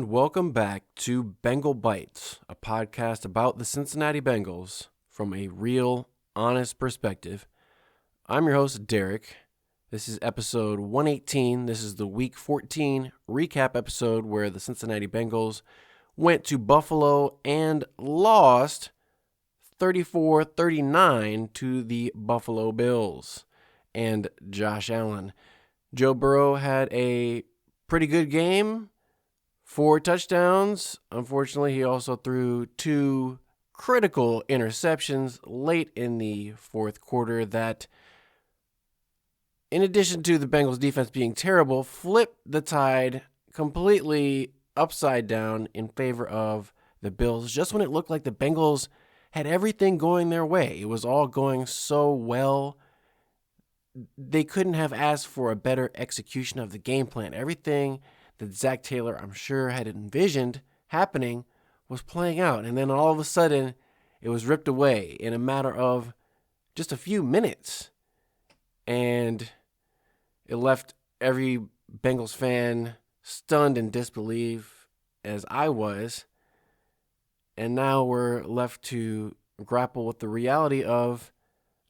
and welcome back to Bengal Bites, a podcast about the Cincinnati Bengals from a real, honest perspective. I'm your host, Derek. This is episode 118. This is the Week 14 recap episode where the Cincinnati Bengals went to Buffalo and lost 34-39 to the Buffalo Bills and Josh Allen. Joe Burrow had a pretty good game, 4 touchdowns. Unfortunately, he also threw 2 critical interceptions late in the fourth quarter that, in addition to the Bengals defense being terrible, flipped the tide completely upside down in favor of the Bills. Just when it looked like the Bengals had everything going their way, it was all going so well. They couldn't have asked for a better execution of the game plan. Everything that Zach Taylor, I'm sure, had envisioned happening was playing out. And then all of a sudden, it was ripped away in a matter of just a few minutes. And it left every Bengals fan stunned in disbelief, as I was. And now we're left to grapple with the reality of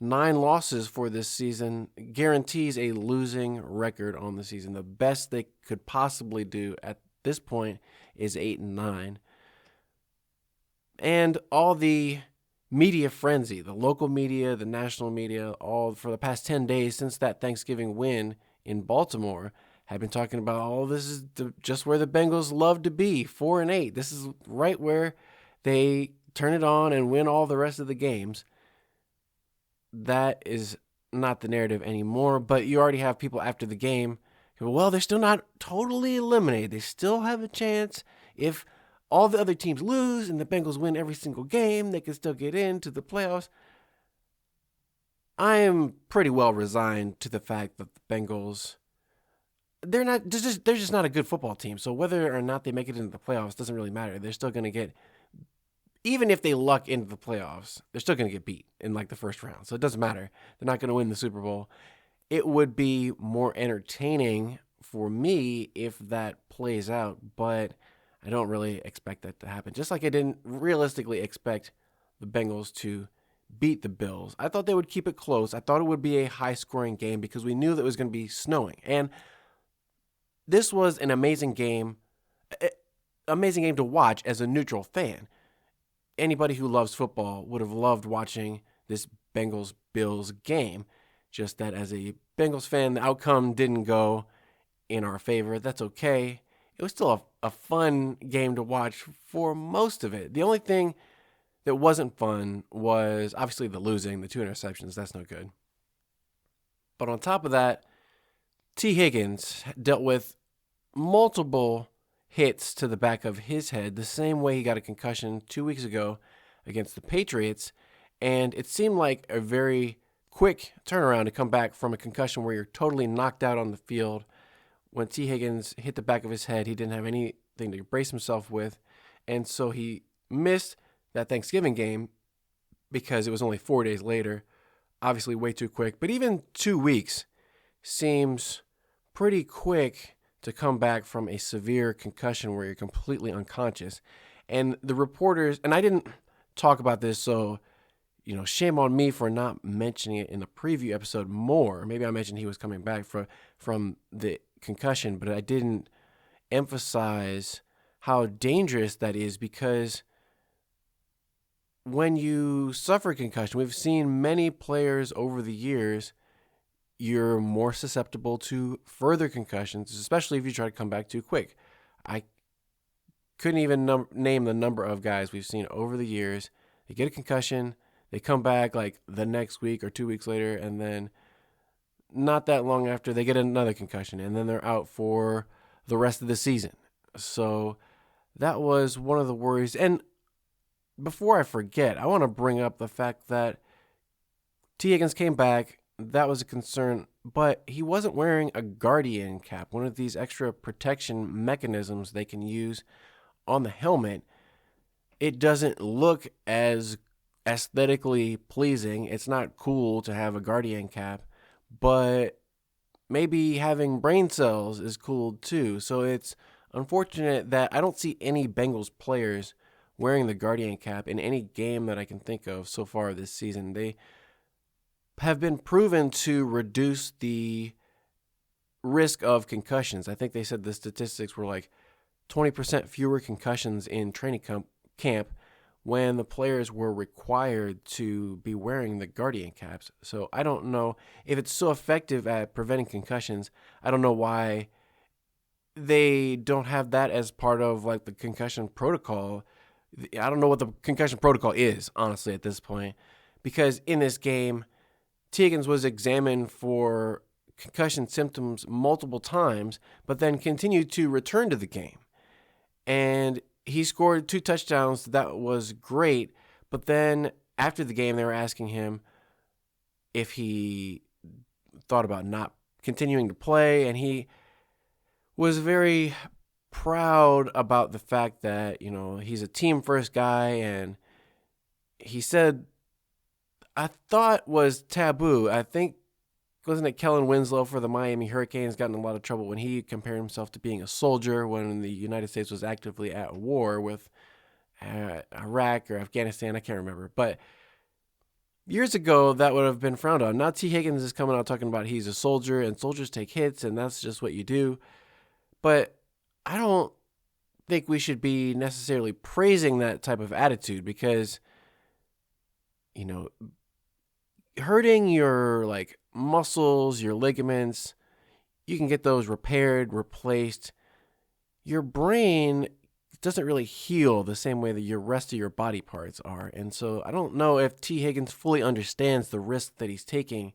9 losses for this season guarantees a losing record on the season. The best they could possibly do at this point is 8-9. And all the media frenzy, the local media, the national media, all for the past 10 days since that Thanksgiving win in Baltimore, have been talking about, this is just where the Bengals love to be, 4-8. This is right where they turn it on and win all the rest of the games. That is not the narrative anymore, but you already have people after the game go, well, they're still not totally eliminated. They still have a chance. If all the other teams lose and the Bengals win every single game, they can still get into the playoffs. I am pretty well resigned to the fact that the Bengals, they're just not a good football team. So whether or not they make it into the playoffs doesn't really matter. They're still going to get, even if they luck into the playoffs, they're still going to get beat in the first round. So it doesn't matter. They're not going to win the Super Bowl. It would be more entertaining for me if that plays out, but I don't really expect that to happen. Just like I didn't realistically expect the Bengals to beat the Bills. I thought they would keep it close. I thought it would be a high-scoring game because we knew that it was going to be snowing. And this was an amazing game to watch as a neutral fan. Anybody who loves football would have loved watching this Bengals-Bills game. Just that as a Bengals fan, the outcome didn't go in our favor. That's okay. It was still a fun game to watch for most of it. The only thing that wasn't fun was obviously the losing, the 2 interceptions. That's no good. But on top of that, Higgins dealt with multiple hits to the back of his head the same way he got a concussion 2 weeks ago against the Patriots. And it seemed like a very quick turnaround to come back from a concussion where you're totally knocked out on the field. When Higgins hit the back of his head, he didn't have anything to brace himself with. And so he missed that Thanksgiving game because it was only 4 days later. Obviously way too quick. But even 2 weeks seems pretty quick to come back from a severe concussion where you're completely unconscious. And the reporters, and I didn't talk about this, so, shame on me for not mentioning it in the preview episode more. Maybe I mentioned he was coming back from the concussion, but I didn't emphasize how dangerous that is because when you suffer a concussion, we've seen many players over the years, you're more susceptible to further concussions, especially if you try to come back too quick. I couldn't even name the number of guys we've seen over the years. They get a concussion, they come back like the next week or 2 weeks later, and then not that long after, they get another concussion, and then they're out for the rest of the season. So that was one of the worries. And before I forget, I want to bring up the fact that Higgins came back. That was a concern, but he wasn't wearing a Guardian cap, one of these extra protection mechanisms they can use on the helmet. It doesn't look as aesthetically pleasing. It's not cool to have a Guardian cap, but maybe having brain cells is cool too. So it's unfortunate that I don't see any Bengals players wearing the Guardian cap in any game that I can think of so far this season. They have been proven to reduce the risk of concussions. I think they said the statistics were like 20% fewer concussions in training camp when the players were required to be wearing the Guardian caps. So I don't know if it's so effective at preventing concussions. I don't know why they don't have that as part of like the concussion protocol. I don't know what the concussion protocol is, honestly, at this point, because in this game, Higgins was examined for concussion symptoms multiple times, but then continued to return to the game. And he scored 2 touchdowns. That was great. But then after the game, they were asking him if he thought about not continuing to play. And he was very proud about the fact that, he's a team first guy. And he said, I thought was taboo. I think, wasn't it Kellen Winslow for the Miami Hurricanes got in a lot of trouble when he compared himself to being a soldier when the United States was actively at war with Iraq or Afghanistan? I can't remember. But years ago, that would have been frowned on. Now T. Higgins is coming out talking about he's a soldier and soldiers take hits and that's just what you do. But I don't think we should be necessarily praising that type of attitude because, hurting your muscles, your ligaments, you can get those repaired, replaced. Your brain doesn't really heal the same way that your rest of your body parts are. And so I don't know if T. Higgins fully understands the risk that he's taking.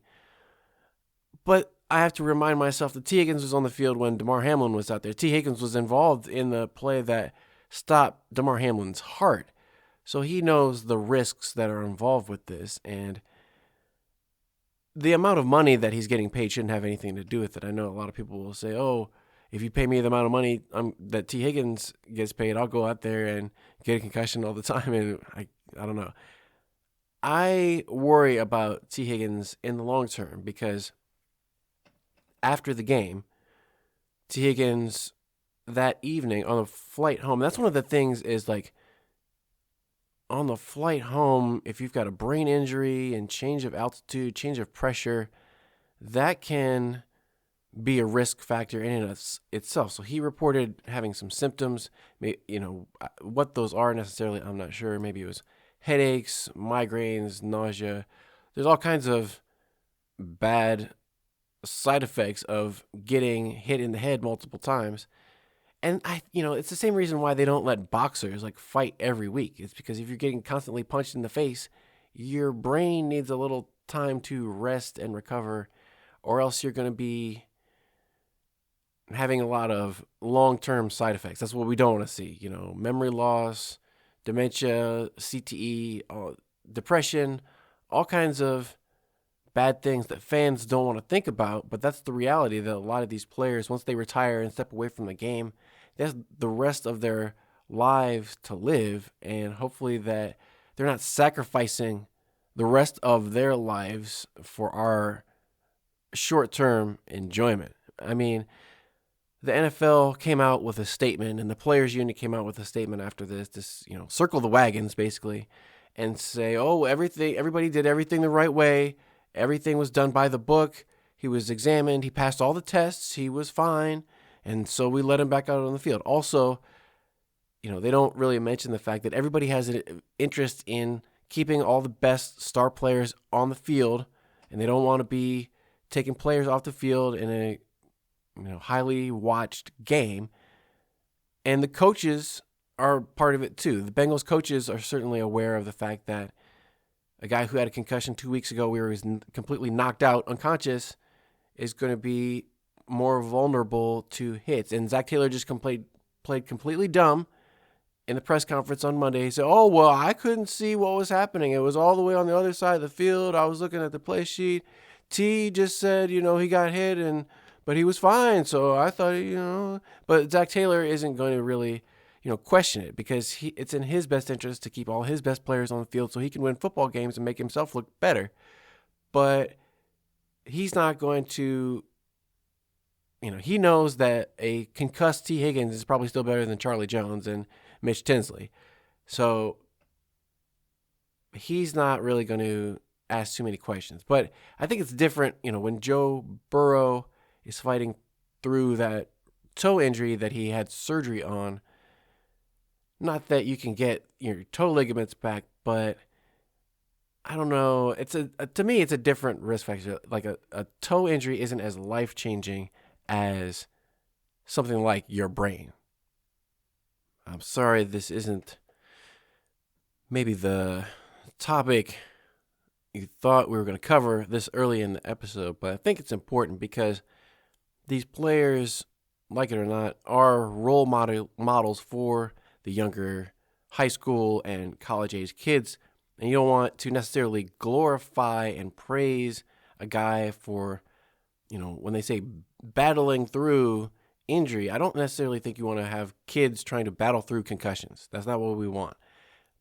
But I have to remind myself that T. Higgins was on the field when Damar Hamlin was out there. T. Higgins was involved in the play that stopped Damar Hamlin's heart. So he knows the risks that are involved with this. And the amount of money that he's getting paid shouldn't have anything to do with it. I know a lot of people will say, oh, if you pay me the amount of money that T. Higgins gets paid, I'll go out there and get a concussion all the time. And I don't know. I worry about T. Higgins in the long term because after the game, T. Higgins that evening on the flight home, that's one of the things is on the flight home, if you've got a brain injury and change of altitude, change of pressure, that can be a risk factor in and of itself. So he reported having some symptoms. What those are necessarily, I'm not sure. Maybe it was headaches, migraines, nausea. There's all kinds of bad side effects of getting hit in the head multiple times. And it's the same reason why they don't let boxers fight every week. It's because if you're getting constantly punched in the face, your brain needs a little time to rest and recover, or else you're going to be having a lot of long-term side effects. That's what we don't want to see. Memory loss, dementia, CTE, depression, all kinds of bad things that fans don't want to think about, but that's the reality that a lot of these players, once they retire and step away from the game, there's the rest of their lives to live, and hopefully that they're not sacrificing the rest of their lives for our short-term enjoyment. I mean, the NFL came out with a statement, and the players' union came out with a statement after this, circle the wagons, basically, and say, oh, everybody did everything the right way. Everything was done by the book. He was examined. He passed all the tests. He was fine. And so we let him back out on the field. Also, they don't really mention the fact that everybody has an interest in keeping all the best star players on the field, and they don't want to be taking players off the field in a highly watched game. And the coaches are part of it too. The Bengals coaches are certainly aware of the fact that a guy who had a concussion 2 weeks ago where he was completely knocked out, unconscious, is going to be more vulnerable to hits. And Zach Taylor just played completely dumb in the press conference on Monday. He said, oh, well, I couldn't see what was happening. It was all the way on the other side of the field. I was looking at the play sheet. T just said, he got hit, but he was fine. So I thought, But Zach Taylor isn't going to really question it because it's in his best interest to keep all his best players on the field so he can win football games and make himself look better. But he's not going to he knows that a concussed T. Higgins is probably still better than Charlie Jones and Mitch Tinsley. So he's not really going to ask too many questions. But I think it's different, when Joe Burrow is fighting through that toe injury that he had surgery on. Not that you can get your toe ligaments back, but I don't know. To me, it's a different risk factor. Like a toe injury isn't as life-changing as something like your brain. I'm sorry this isn't maybe the topic you thought we were going to cover this early in the episode, but I think it's important because these players, like it or not, are role models for the younger high school and college-age kids, and you don't want to necessarily glorify and praise a guy for, when they say battling through injury, I don't necessarily think you want to have kids trying to battle through concussions. That's not what we want,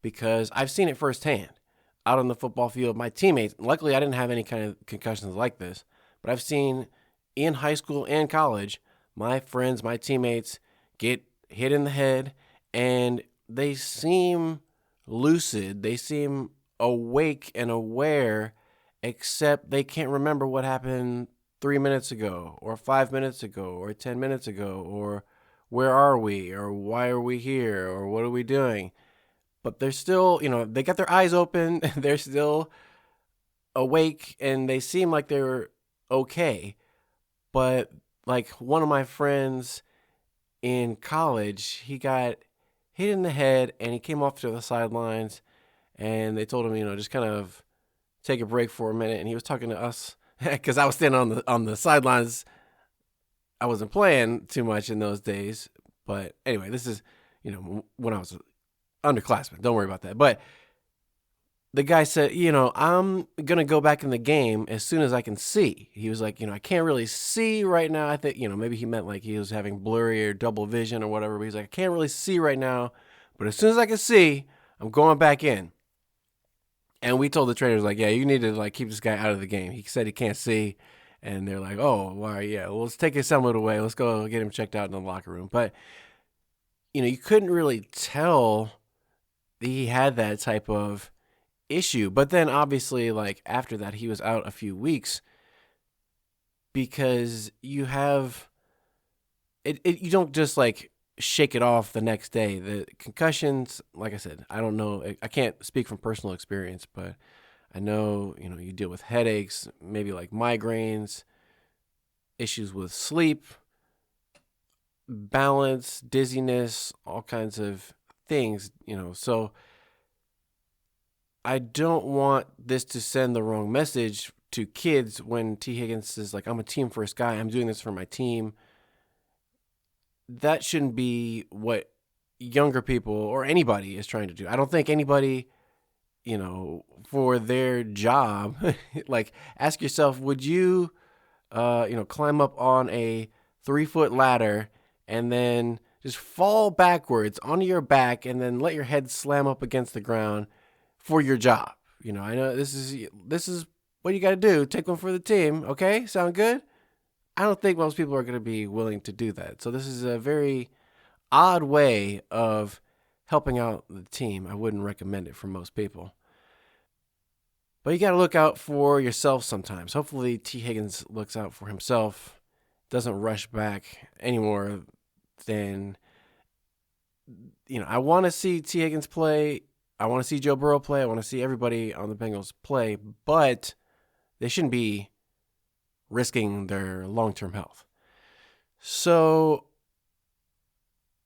because I've seen it firsthand out on the football field. My teammates, luckily I didn't have any kind of concussions like this, but I've seen in high school and college, my friends, my teammates get hit in the head, and they seem lucid. They seem awake and aware, except they can't remember what happened 3 minutes ago or 5 minutes ago or 10 minutes ago, or where are we, or why are we here, or what are we doing? But they're still, they got their eyes open, they're still awake, and they seem like they're okay. But like one of my friends in college, he got hit in the head and he came off to the sidelines, and they told him, just kind of take a break for a minute. And he was talking to us because I was standing on the sidelines. I wasn't playing too much in those days. But anyway, this is, when I was underclassmen. Don't worry about that. But the guy said, I'm going to go back in the game as soon as I can see. He was like, I can't really see right now. I think, maybe he meant like he was having blurry or double vision or whatever. But he's like, I can't really see right now. But as soon as I can see, I'm going back in. And we told the trainers, like, yeah, you need to like keep this guy out of the game. He said he can't see. And they're like, oh, well, yeah, well, let's take his helmet away. Let's go get him checked out in the locker room. But, you couldn't really tell he had that type of issue. But then obviously, like, after that, he was out a few weeks because you have it you don't just like shake it off the next day. The concussions, like I said, I don't know, I can't speak from personal experience, but I know, you deal with headaches, maybe like migraines, issues with sleep, balance, dizziness, all kinds of things, so I don't want this to send the wrong message to kids when T. Higgins is like, I'm a team first guy. I'm doing this for my team. That shouldn't be what younger people or anybody is trying to do. I don't think anybody, for their job, like ask yourself, would you, climb up on a 3-foot ladder and then just fall backwards onto your back and then let your head slam up against the ground for your job? I know this is what you got to do. Take one for the team. Okay. Sound good? I don't think most people are going to be willing to do that. So this is a very odd way of helping out the team. I wouldn't recommend it for most people. But you got to look out for yourself sometimes. Hopefully T. Higgins looks out for himself, doesn't rush back any more than, I want to see T. Higgins play. I want to see Joe Burrow play. I want to see everybody on the Bengals play, but they shouldn't be risking their long-term health. So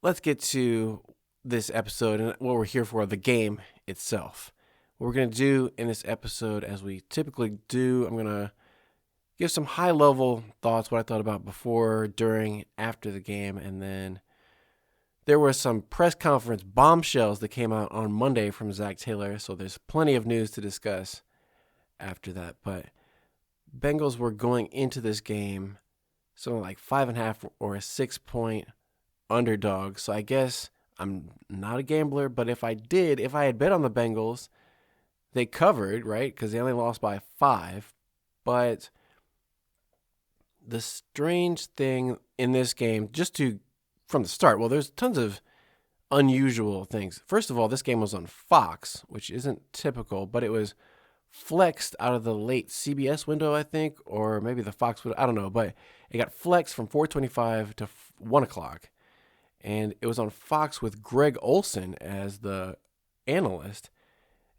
let's get to this episode and what we're here for, the game itself. What we're going to do in this episode, as we typically do, I'm going to give some high-level thoughts, what I thought about before, during, after the game, and then there were some press conference bombshells that came out on Monday from Zach Taylor, so there's plenty of news to discuss after that. But Bengals were going into this game something like 5.5 or a 6-point underdog. So I guess I'm not a gambler, but if I had bet on the Bengals, they covered, right? Because they only lost by 5. But the strange thing in this game from the start. Well, there's tons of unusual things. First of all, this game was on Fox, which isn't typical, but it was flexed out of the late CBS window, I think, or maybe the Fox window. I don't know, but it got flexed from 4:25 to 1 o'clock. And it was on Fox with Greg Olson as the analyst.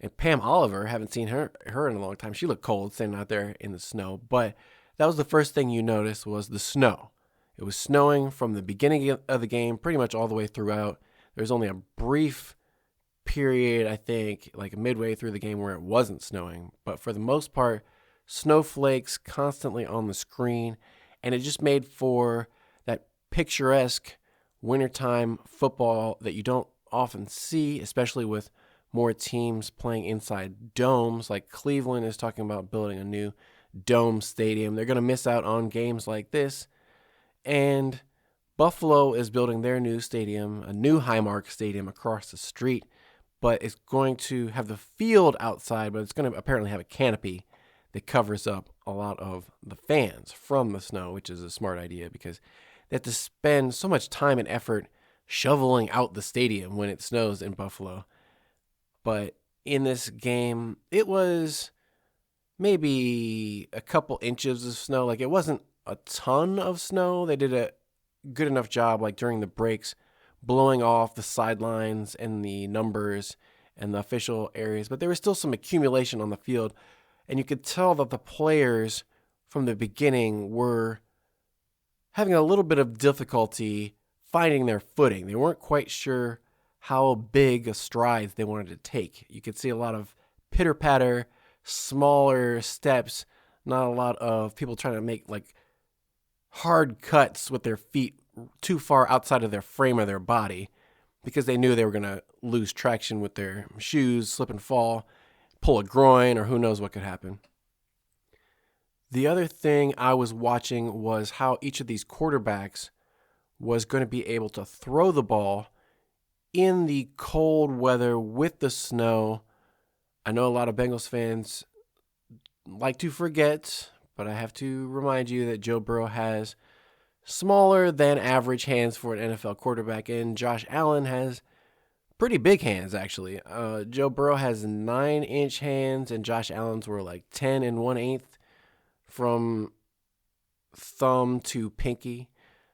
And Pam Oliver, haven't seen her in a long time. She looked cold standing out there in the snow. But that was the first thing you noticed was the snow. It was snowing from the beginning of the game pretty much all the way throughout. There was only a brief period, I think, like midway through the game where it wasn't snowing. But for the most part, snowflakes constantly on the screen. And it just made for that picturesque wintertime football that you don't often see, especially with more teams playing inside domes. Like Cleveland is talking about building a new dome stadium. They're going to miss out on games like this. And Buffalo is building their new stadium, a new Highmark Stadium across the street, but it's going to have the field outside, but it's going to apparently have a canopy that covers up a lot of the fans from the snow, which is a smart idea because they have to spend so much time and effort shoveling out the stadium when it snows in Buffalo. But in this game, it was maybe a couple inches of snow. Like, it wasn't a ton of snow. They did a good enough job, like during the breaks, blowing off the sidelines and the numbers and the official areas. But there was still some accumulation on the field. And you could tell that the players from the beginning were having a little bit of difficulty finding their footing. They weren't quite sure how big a strides they wanted to take. You could see a lot of pitter-patter, smaller steps, not a lot of people trying to make like hard cuts with their feet too far outside of their frame of their body because they knew they were going to lose traction with their shoes, slip and fall, pull a groin, or who knows what could happen. The other thing I was watching was how each of these quarterbacks was going to be able to throw the ball in the cold weather with the snow. I know a lot of Bengals fans like to forget, but I have to remind you that Joe Burrow has smaller than average hands for an NFL quarterback, and Josh Allen has pretty big hands, actually. Joe Burrow has 9-inch hands, and Josh Allen's were like 10 1/8 from thumb to pinky.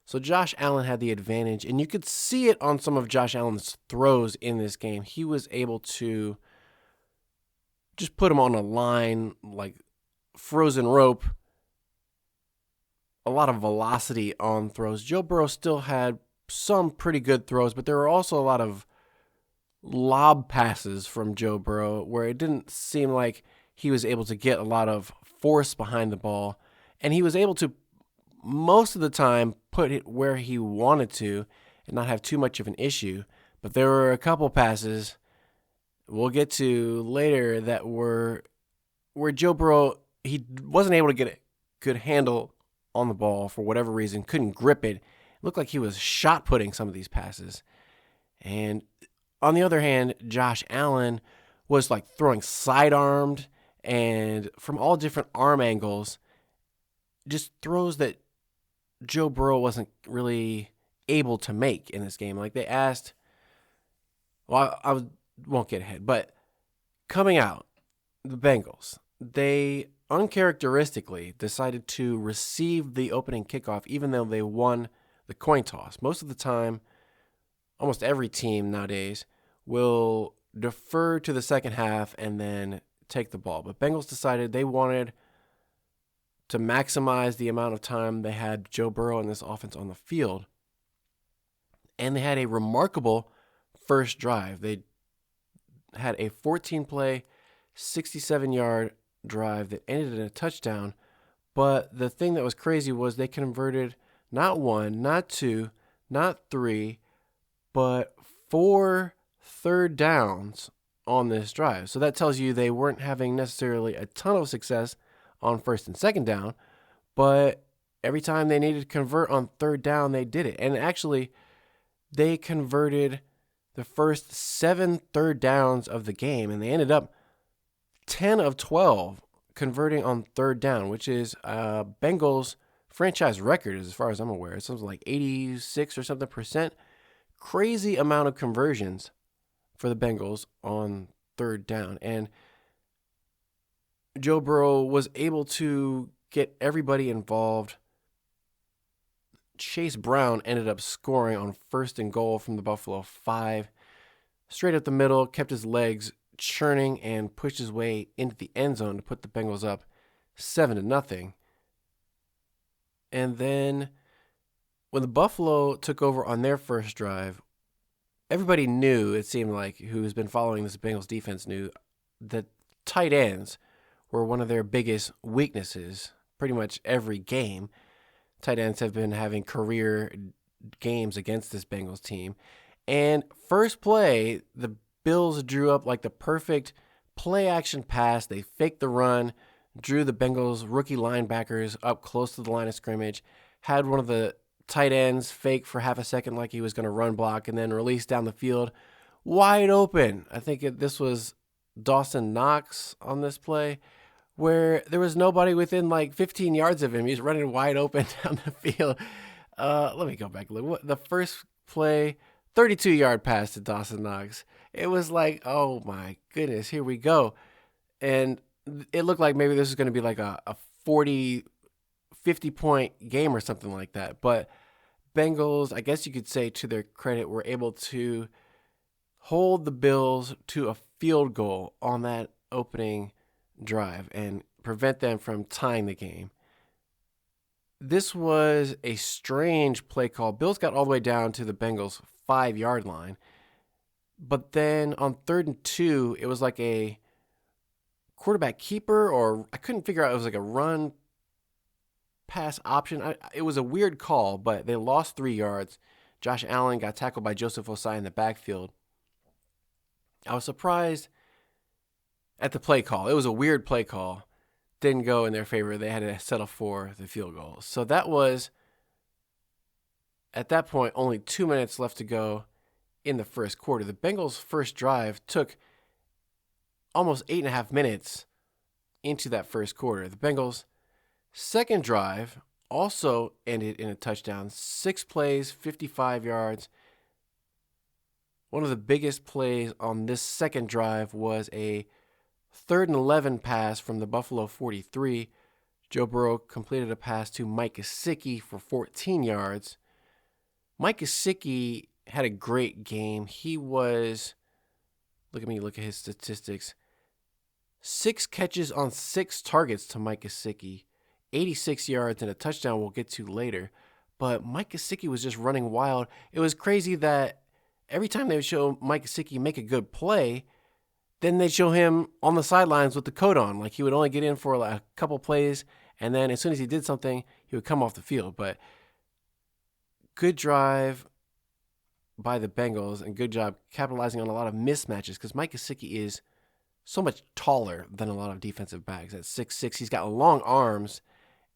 So Josh Allen had the advantage, and you could see it on some of Josh Allen's throws in this game. He was able to just put him on a line like frozen rope. A lot of velocity on throws. Joe Burrow still had some pretty good throws, but there were also a lot of lob passes from Joe Burrow where it didn't seem like he was able to get a lot of force behind the ball, and he was able to most of the time put it where he wanted to and not have too much of an issue. But there were a couple passes we'll get to later that were where Joe Burrow, he wasn't able to get a good handle on the ball for whatever reason, couldn't grip it. It looked like he was shot putting some of these passes. And on the other hand, Josh Allen was like throwing sidearmed and from all different arm angles, just throws that Joe Burrow wasn't really able to make in this game. Like they asked, well, won't get ahead, but coming out, the Bengals, they uncharacteristically decided to receive the opening kickoff even though they won the coin toss. Most of the time, almost every team nowadays will defer to the second half and then take the ball. But Bengals decided they wanted to maximize the amount of time they had Joe Burrow and this offense on the field. And they had a remarkable first drive. They had a 14-play, 67-yard drive that ended in a touchdown. But the thing that was crazy was they converted not one, not two, not three, but 4 third downs on this drive. So that tells you they weren't having necessarily a ton of success on first and second down, but every time they needed to convert on third down, they did it. And actually, they converted the first 7 third downs of the game, and they ended up 10 of 12 converting on third down, which is Bengals' franchise record, as far as I'm aware. It's something like 86 or something percent. Crazy amount of conversions for the Bengals on third down. And Joe Burrow was able to get everybody involved. Chase Brown ended up scoring on first and goal from the Buffalo 5. Straight up the middle, kept his legs churning and pushed his way into the end zone to put the Bengals up 7-0. And then when the Buffalo took over on their first drive, everybody knew, it seemed like, who's been following this Bengals defense knew that tight ends were one of their biggest weaknesses pretty much every game. Tight ends have been having career games against this Bengals team. And first play, the Bills drew up like the perfect play-action pass. They faked the run, drew the Bengals rookie linebackers up close to the line of scrimmage, had one of the tight ends fake for half a second like he was going to run block, and then release down the field wide open. I think this was Dawson Knox on this play, where there was nobody within like 15 yards of him. He's running wide open down the field. Let me go back a little. The first play, 32-yard pass to Dawson Knox. It was like, oh my goodness, here we go. And it looked like maybe this was going to be like a 40, 50-point game or something like that. But Bengals, I guess you could say to their credit, were able to hold the Bills to a field goal on that opening drive and prevent them from tying the game. This was a strange play call. Bills got all the way down to the Bengals 5-yard line. But then on 3rd and 2, it was like a quarterback keeper, or I couldn't figure out. It was like a run pass option. It was a weird call, but they lost 3 yards. Josh Allen got tackled by Joseph Ossai in the backfield. I was surprised at the play call. It was a weird play call. Didn't go in their favor. They had to settle for the field goal. So that was, at that point, only 2 minutes left to go in the first quarter. The Bengals' first drive took almost 8.5 minutes into that first quarter. The Bengals' second drive also ended in a touchdown. 6 plays, 55 yards. One of the biggest plays on this second drive was a 3rd and 11 pass from the Buffalo 43. Joe Burrow completed a pass to Mike Gesicki for 14 yards. Mike Gesicki had a great game. He was, look at his statistics. 6 catches on 6 targets to Mike Gesicki. 86 yards and a touchdown we'll get to later. But Mike Gesicki was just running wild. It was crazy that every time they would show Mike Gesicki make a good play, then they'd show him on the sidelines with the coat on. Like he would only get in for like a couple plays, and then as soon as he did something, he would come off the field. But good drive by the Bengals, and good job capitalizing on a lot of mismatches, because Mike Gesicki is so much taller than a lot of defensive backs. At 6'6", he's got long arms,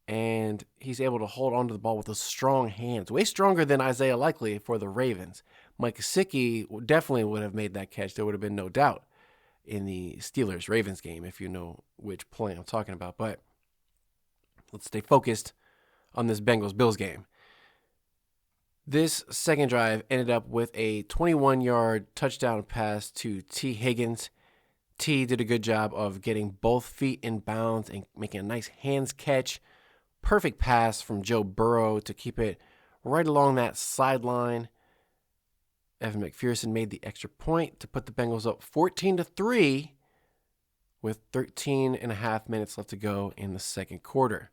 and he's able to hold onto the ball with those strong hands, way stronger than Isaiah Likely for the Ravens. Mike Gesicki definitely would have made that catch. There would have been no doubt in the Steelers-Ravens game, if you know which play I'm talking about. But let's stay focused on this Bengals-Bills game. This second drive ended up with a 21-yard touchdown pass to T. Higgins. T did a good job of getting both feet in bounds and making a nice hands catch. Perfect pass from Joe Burrow to keep it right along that sideline. Evan McPherson made the extra point to put the Bengals up 14-3 with 13 and a half minutes left to go in the second quarter.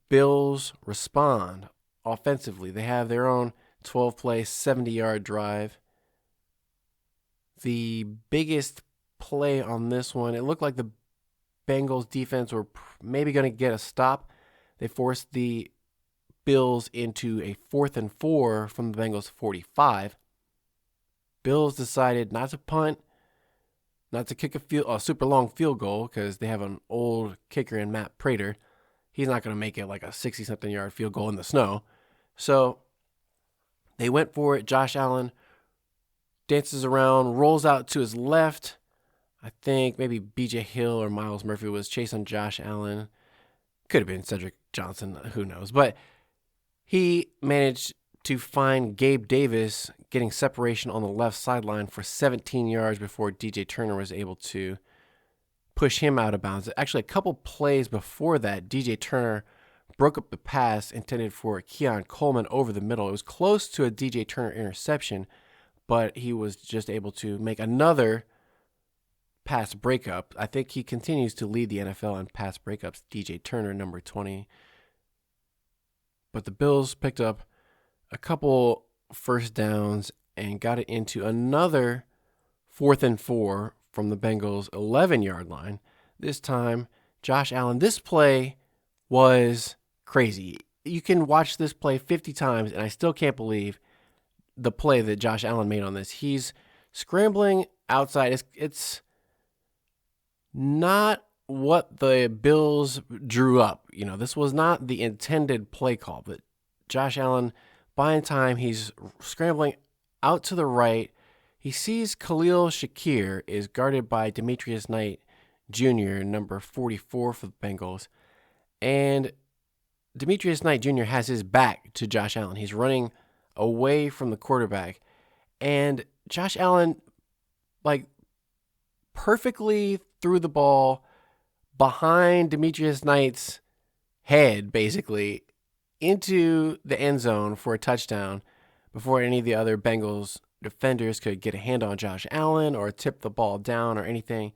Bills respond offensively. They have their own 12-play, 70-yard drive. The biggest play on this one, it looked like the Bengals defense were maybe going to get a stop. They forced the Bills into a 4th and 4 from the Bengals 45. Bills decided not to punt, not to kick a super long field goal, because they have an old kicker in Matt Prater. He's not going to make it like a 60-something yard field goal in the snow. So they went for it. Josh Allen dances around, rolls out to his left. I think maybe B.J. Hill or Miles Murphy was chasing Josh Allen. Could have been Cedric Johnson, who knows? But he managed to find Gabe Davis getting separation on the left sideline for 17 yards before DJ Turner was able to push him out of bounds. Actually, a couple plays before that, DJ Turner broke up the pass intended for Keon Coleman over the middle. It was close to a DJ Turner interception, but he was just able to make another pass breakup. I think he continues to lead the NFL in pass breakups, DJ Turner, number 20. But the Bills picked up a couple first downs and got it into another 4th and 4 from the Bengals' 11-yard line. This time, Josh Allen, this play was crazy. You can watch this play 50 times, and I still can't believe the play that Josh Allen made on this. He's scrambling outside. It's not what the Bills drew up. This was not the intended play call, but Josh Allen, buying time, he's scrambling out to the right. He sees Khalil Shakir is guarded by Demetrius Knight Jr., number 44 for the Bengals. And Demetrius Knight Jr. has his back to Josh Allen. He's running away from the quarterback. And Josh Allen, perfectly threw the ball behind Demetrius Knight's head, basically, into the end zone for a touchdown before any of the other Bengals defenders could get a hand on Josh Allen or tip the ball down or anything.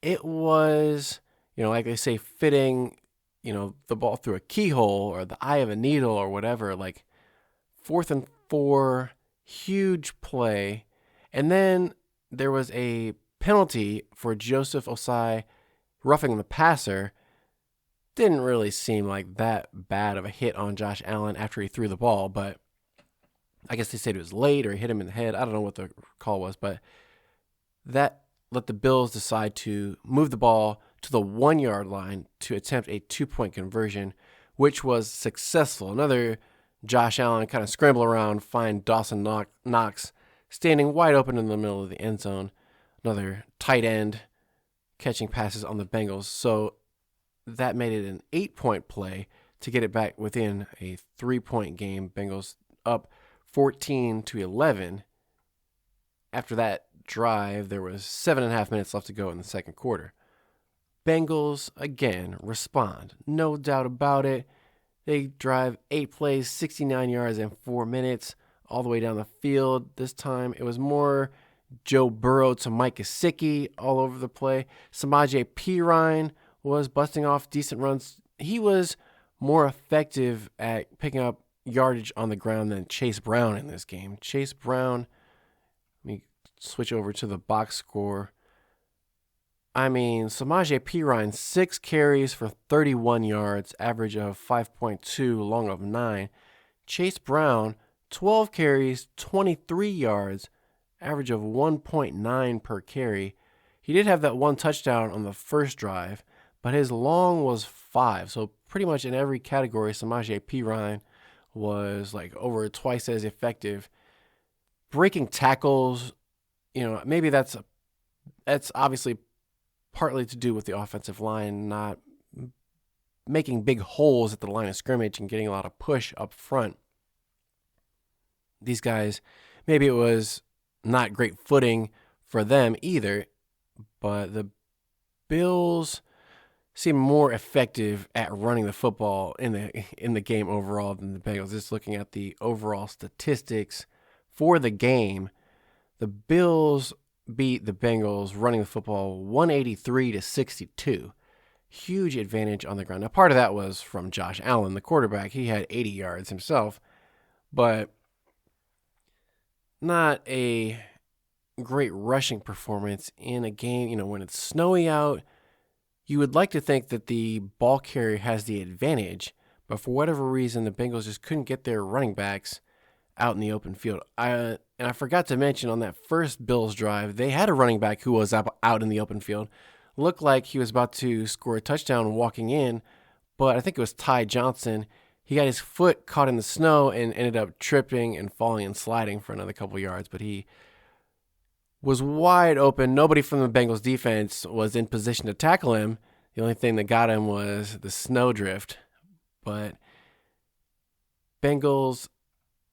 It was, like they say, fitting, the ball through a keyhole or the eye of a needle or whatever, 4th and 4, huge play. And then there was a penalty for Joseph Osai roughing the passer. Didn't really seem like that bad of a hit on Josh Allen after he threw the ball, but I guess they said it was late or hit him in the head. I don't know what the call was, but that let the Bills decide to move the ball to the 1-yard line to attempt a 2-point conversion, which was successful. Another Josh Allen kind of scramble around, find Dawson Knox standing wide open in the middle of the end zone. Another tight end catching passes on the Bengals. So that made it an 8-point play to get it back within a 3-point game. Bengals up 14-11. After that drive, there was 7.5 minutes left to go in the second quarter. Bengals, again, respond. No doubt about it. They drive 8 plays, 69 yards in 4 minutes, all the way down the field. This time, it was more Joe Burrow to Mike Gesicki all over the play. Samaje Perine was busting off decent runs. He was more effective at picking up yardage on the ground than Chase Brown in this game. Chase Brown, let me switch over to the box score. Samaje Perine, 6 carries for 31 yards, average of 5.2, long of 9. Chase Brown, 12 carries, 23 yards, average of 1.9 per carry. He did have that one touchdown on the first drive, but his long was 5. So pretty much in every category, Samaje Perine was over twice as effective. Breaking tackles, maybe that's obviously partly to do with the offensive line not making big holes at the line of scrimmage and getting a lot of push up front. These guys, maybe it was not great footing for them either, but the Bills seem more effective at running the football in the game overall than the Bengals. Just looking at the overall statistics for the game, the Bills beat the Bengals running the football 183-62. Huge advantage on the ground. Now, part of that was from Josh Allen, the quarterback. He had 80 yards himself, but not a great rushing performance in a game. When it's snowy out, you would like to think that the ball carrier has the advantage, but for whatever reason, the Bengals just couldn't get their running backs out in the open field. And I forgot to mention on that first Bills drive, they had a running back who was out in the open field. Looked like he was about to score a touchdown walking in, but I think it was Ty Johnson. He got his foot caught in the snow and ended up tripping and falling and sliding for another couple yards, but he was wide open. Nobody from the Bengals defense was in position to tackle him. The only thing that got him was the snowdrift. But Bengals,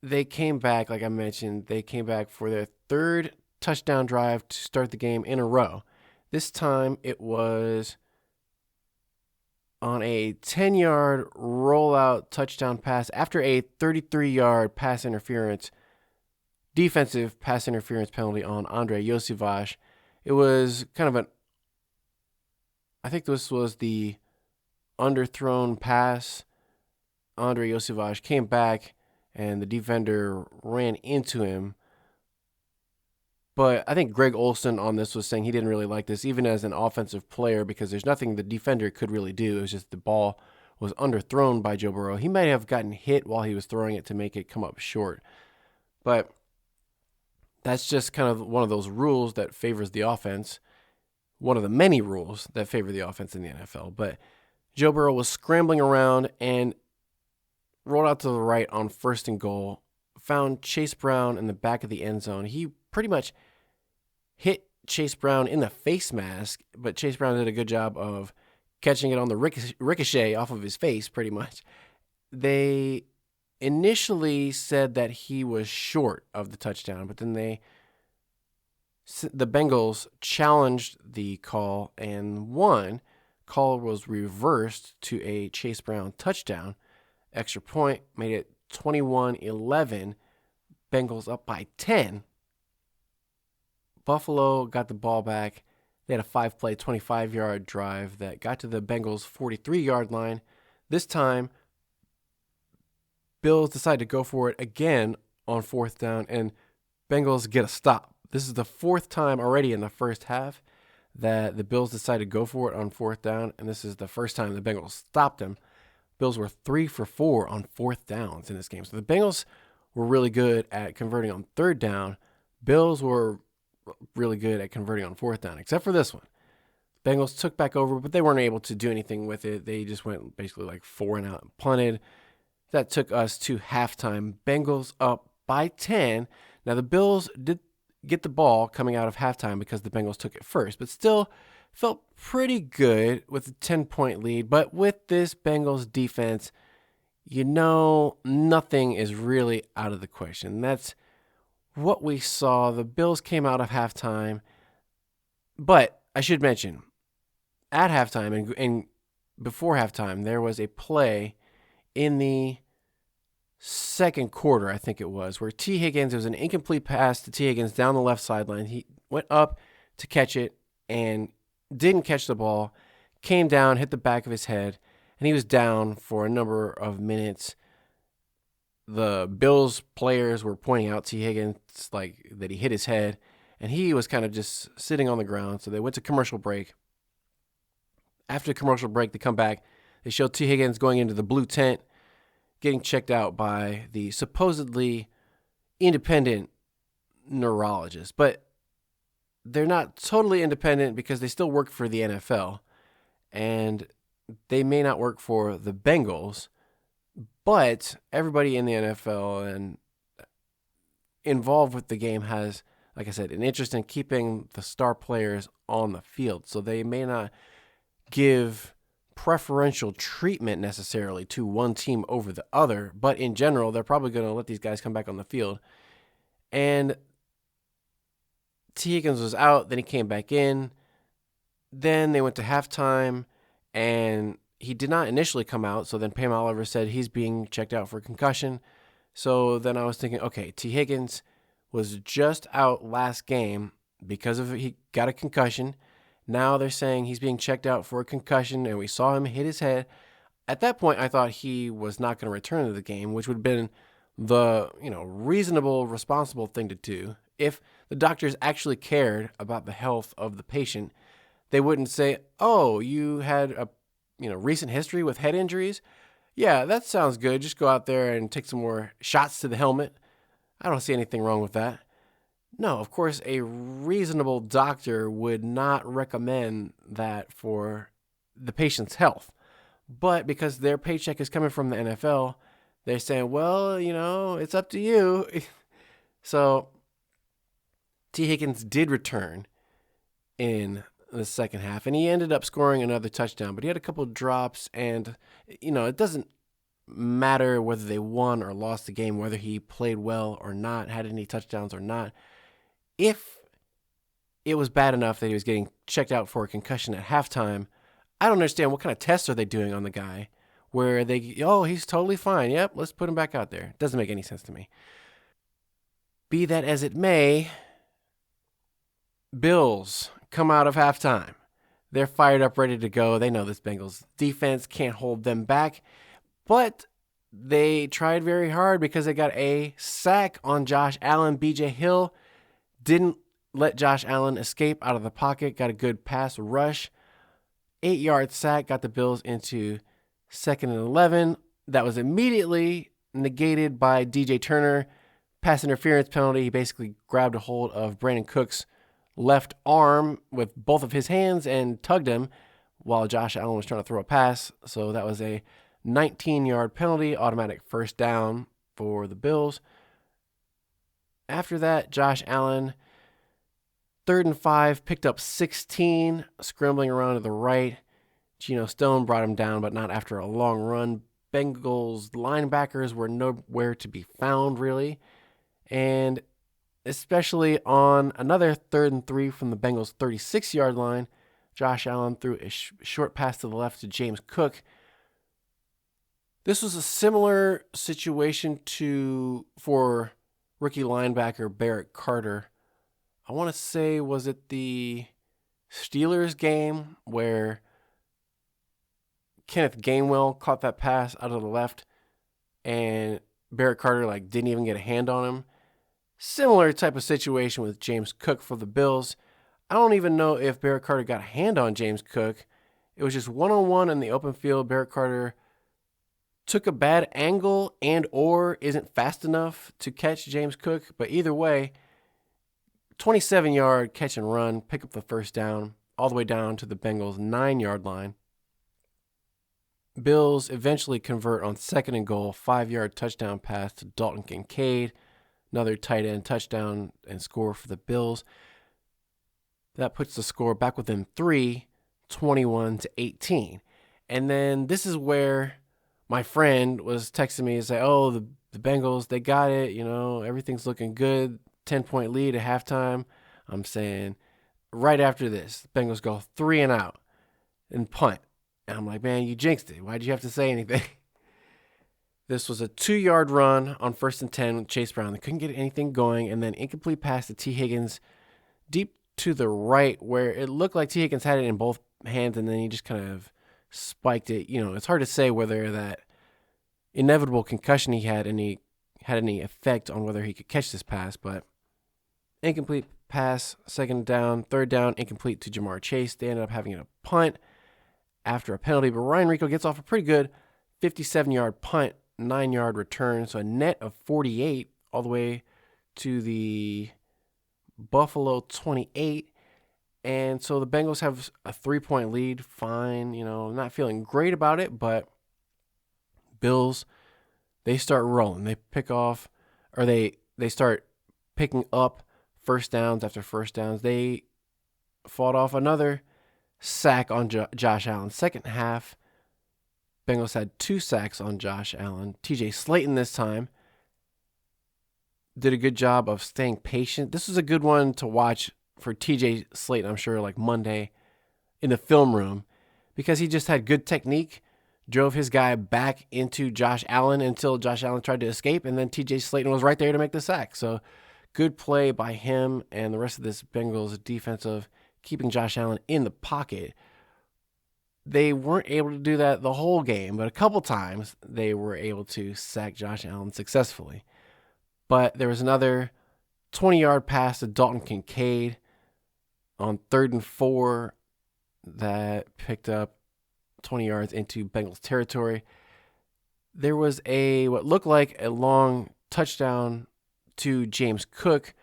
they came back, like I mentioned, they came back for their third touchdown drive to start the game in a row. This time it was on a 10-yard rollout touchdown pass after a 33-yard defensive pass interference penalty on Andrei Iosivas. It was kind of I think this was the underthrown pass. Andrei Iosivas came back and the defender ran into him. But I think Greg Olson on this was saying he didn't really like this, even as an offensive player, because there's nothing the defender could really do. It was just the ball was underthrown by Joe Burrow. He might have gotten hit while he was throwing it to make it come up short. But that's just kind of one of those rules that favors the offense. One of the many rules that favor the offense in the NFL. But Joe Burrow was scrambling around and rolled out to the right on 1st and goal, found Chase Brown in the back of the end zone. He pretty much hit Chase Brown in the face mask, but Chase Brown did a good job of catching it on the ricochet off of his face, pretty much. They initially said that he was short of the touchdown, but then the Bengals challenged the call, and one call was reversed to a Chase Brown touchdown. Extra point made it 21-11. Bengals up by 10. Buffalo got the ball back. They had a 5-play, 25-yard drive that got to the Bengals' 43-yard line. This time, Bills decided to go for it again on 4th down, and Bengals get a stop. This is the 4th time already in the first half that the Bills decided to go for it on 4th down, and this is the first time the Bengals stopped them. Bills were 3 for 4 on 4th downs in this game. So the Bengals were really good at converting on 3rd down. Bills were really good at converting on 4th down, except for this one. Bengals took back over, but they weren't able to do anything with it. They just went basically like 4 and out and punted. That took us to halftime. Bengals up by 10. Now the Bills did get the ball coming out of halftime because the Bengals took it first, but still felt pretty good with a 10-point lead. But with this Bengals defense, nothing is really out of the question. That's what we saw. The Bills came out of halftime, but I should mention, at halftime and before halftime, there was a play in the second quarter, I think it was, where T. Higgins, it was an incomplete pass to T. Higgins down the left sideline. He went up to catch it and didn't catch the ball, came down, hit the back of his head, and he was down for a number of minutes. The Bills players were pointing out to Higgins that he hit his head, and he was kind of just sitting on the ground. So they went to commercial break. After the commercial break, they come back. They show T. Higgins going into the blue tent, getting checked out by the supposedly independent neurologist. But they're not totally independent because they still work for the NFL, and they may not work for the Bengals, but everybody in the NFL and involved with the game has, like I said, an interest in keeping the star players on the field. So they may not give preferential treatment necessarily to one team over the other, but in general, they're probably going to let these guys come back on the field. And T. Higgins was out, then he came back in. Then they went to halftime, and he did not initially come out. So then Pam Oliver said he's being checked out for concussion. So then I was thinking, okay, T. Higgins was just out last game because he got a concussion. Now they're saying he's being checked out for a concussion, and we saw him hit his head. At that point, I thought he was not going to return to the game, which would have been the reasonable, responsible thing to do. If the doctors actually cared about the health of the patient, they wouldn't say, "Oh, you had a recent history with head injuries. Yeah, that sounds good. Just go out there and take some more shots to the helmet. I don't see anything wrong with that." No, of course, a reasonable doctor would not recommend that for the patient's health. But because their paycheck is coming from the NFL, they're saying, well, it's up to you. So T. Higgins did return in the second half, and he ended up scoring another touchdown. But he had a couple of drops, and, it doesn't matter whether they won or lost the game, whether he played well or not, had any touchdowns or not. If it was bad enough that he was getting checked out for a concussion at halftime, I don't understand what kind of tests are they doing on the guy where he's totally fine. Yep, let's put him back out there. Doesn't make any sense to me. Be that as it may, Bills come out of halftime. They're fired up, ready to go. They know this Bengals defense can't hold them back, but they tried very hard because they got a sack on Josh Allen. BJ Hill didn't let Josh Allen escape out of the pocket, got a good pass rush. 8-yard sack, got the Bills into 2nd and 11. That was immediately negated by DJ Turner. Pass interference penalty. He basically grabbed a hold of Brandon Cook's left arm with both of his hands and tugged him while Josh Allen was trying to throw a pass. So that was a 19-yard penalty, automatic first down for the Bills. After that, Josh Allen, 3rd and 5, picked up 16, scrambling around to the right. Geno Stone brought him down, but not after a long run. Bengals linebackers were nowhere to be found, really. And especially on another 3rd and 3 from the Bengals' 36-yard line, Josh Allen threw a short pass to the left to James Cook. This was a similar situation for rookie linebacker Barrett Carter. I want to say, was it the Steelers game where Kenneth Gainwell caught that pass out of the left and Barrett Carter didn't even get a hand on him? Similar type of situation with James Cook for the Bills. I don't even know if Barrett Carter got a hand on James Cook. It was just one-on-one in the open field. Barrett Carter took a bad angle or isn't fast enough to catch James Cook. But either way, 27-yard catch and run, pick up the first down, all the way down to the Bengals' 9-yard line. Bills eventually convert on 2nd and goal, 5-yard touchdown pass to Dalton Kincaid. Another tight end touchdown and score for the Bills. That puts the score back within 3, 21-18. And then this is where my friend was texting me and say, "Oh, the Bengals, they got it. Everything's looking good. 10-point lead at halftime." I'm saying right after this, the Bengals go 3 and out and punt. And I'm like, man, you jinxed it. Why'd you have to say anything? This was a 2-yard run on 1st and 10 with Chase Brown. They couldn't get anything going, and then incomplete pass to T. Higgins deep to the right where it looked like T. Higgins had it in both hands, and then he just kind of spiked it. It's hard to say whether that inevitable concussion he had any effect on whether he could catch this pass, but incomplete pass, 2nd down, 3rd down, incomplete to Jamar Chase. They ended up having a punt after a penalty, but Ryan Rico gets off a pretty good 57-yard punt, 9-yard return, so a net of 48 all the way to the Buffalo 28. And so the Bengals have a 3-point lead. Fine, not feeling great about it, but Bills, they start rolling. They pick off, or they start picking up first downs after first downs. They fought off another sack on Josh Allen. Second half, Bengals had 2 sacks on Josh Allen. TJ Slayton this time did a good job of staying patient. This was a good one to watch for TJ Slayton, I'm sure, Monday in the film room, because he just had good technique, drove his guy back into Josh Allen until Josh Allen tried to escape, and then TJ Slayton was right there to make the sack. So good play by him and the rest of this Bengals defensive, keeping Josh Allen in the pocket. They weren't able to do that the whole game, but a couple times they were able to sack Josh Allen successfully. But there was another 20-yard pass to Dalton Kincaid on 3rd and 4 that picked up 20 yards into Bengals territory. There was what looked like a long touchdown to James Cook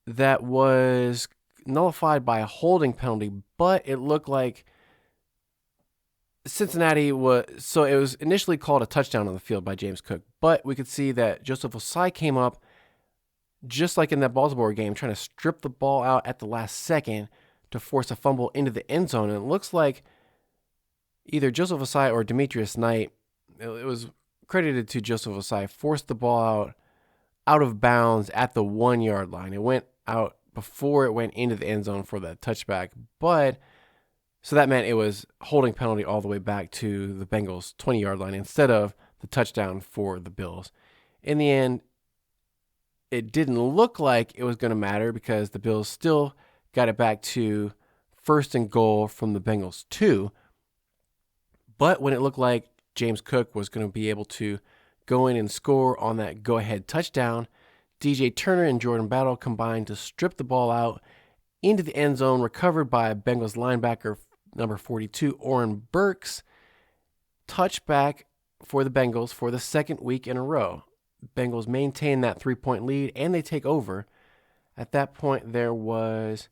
that was nullified by a holding penalty, but it looked like Cincinnati it was initially called a touchdown on the field by James Cook, but we could see that Joseph Ossai came up just like in that Baltimore game, trying to strip the ball out at the last second to force a fumble into the end zone. And it looks like either Joseph Ossai or Demetrius Knight it was credited to Joseph Osai, forced the ball out of bounds at the 1 yard line. It went out before it went into the end zone for that touchback, but so that meant it was holding penalty all the way back to the Bengals 20-yard line instead of the touchdown for the Bills. In the end, it didn't look like it was going to matter because the Bills still got it back to 1st and goal from the Bengals 2. But when it looked like James Cook was going to be able to go in and score on that go-ahead touchdown, DJ Turner and Jordan Battle combined to strip the ball out into the end zone, recovered by Bengals linebacker number 42, Oren Burks. Touchback for the Bengals for the second week in a row. Bengals maintain that 3-point lead, and they take over. At that point, there was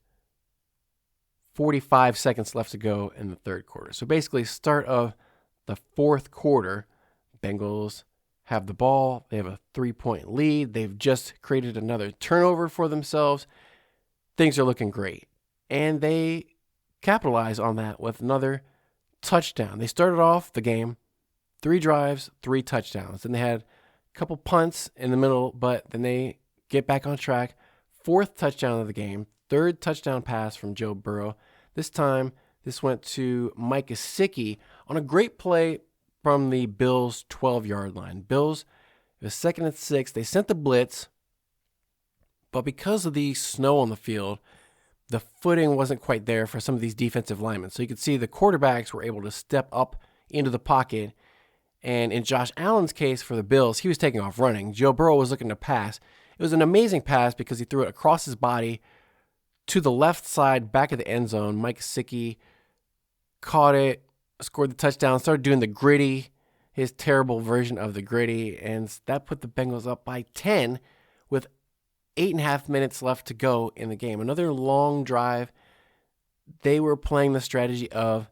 45 seconds left to go in the third quarter. So basically, start of the fourth quarter, Bengals have the ball. They have a 3-point lead. They've just created another turnover for themselves. Things are looking great. And they capitalize on that with another touchdown. They started off the game, 3 drives, 3 touchdowns. And they had a couple punts in the middle, but then they get back on track. 4th touchdown of the game, 3rd touchdown pass from Joe Burrow. This time, this went to Mike Gesicki on a great play from the Bills' 12-yard line. Bills, it was 2nd and 6. They sent the blitz, but because of the snow on the field, the footing wasn't quite there for some of these defensive linemen. So you could see the quarterbacks were able to step up into the pocket. And in Josh Allen's case for the Bills, he was taking off running. Joe Burrow was looking to pass. It was an amazing pass because he threw it across his body to the left side, back of the end zone. Mike Gesicki caught it, scored the touchdown, started doing the gritty, his terrible version of the gritty, and that put the Bengals up by 10 with 8.5 minutes left to go in the game. Another long drive. They were playing the strategy of,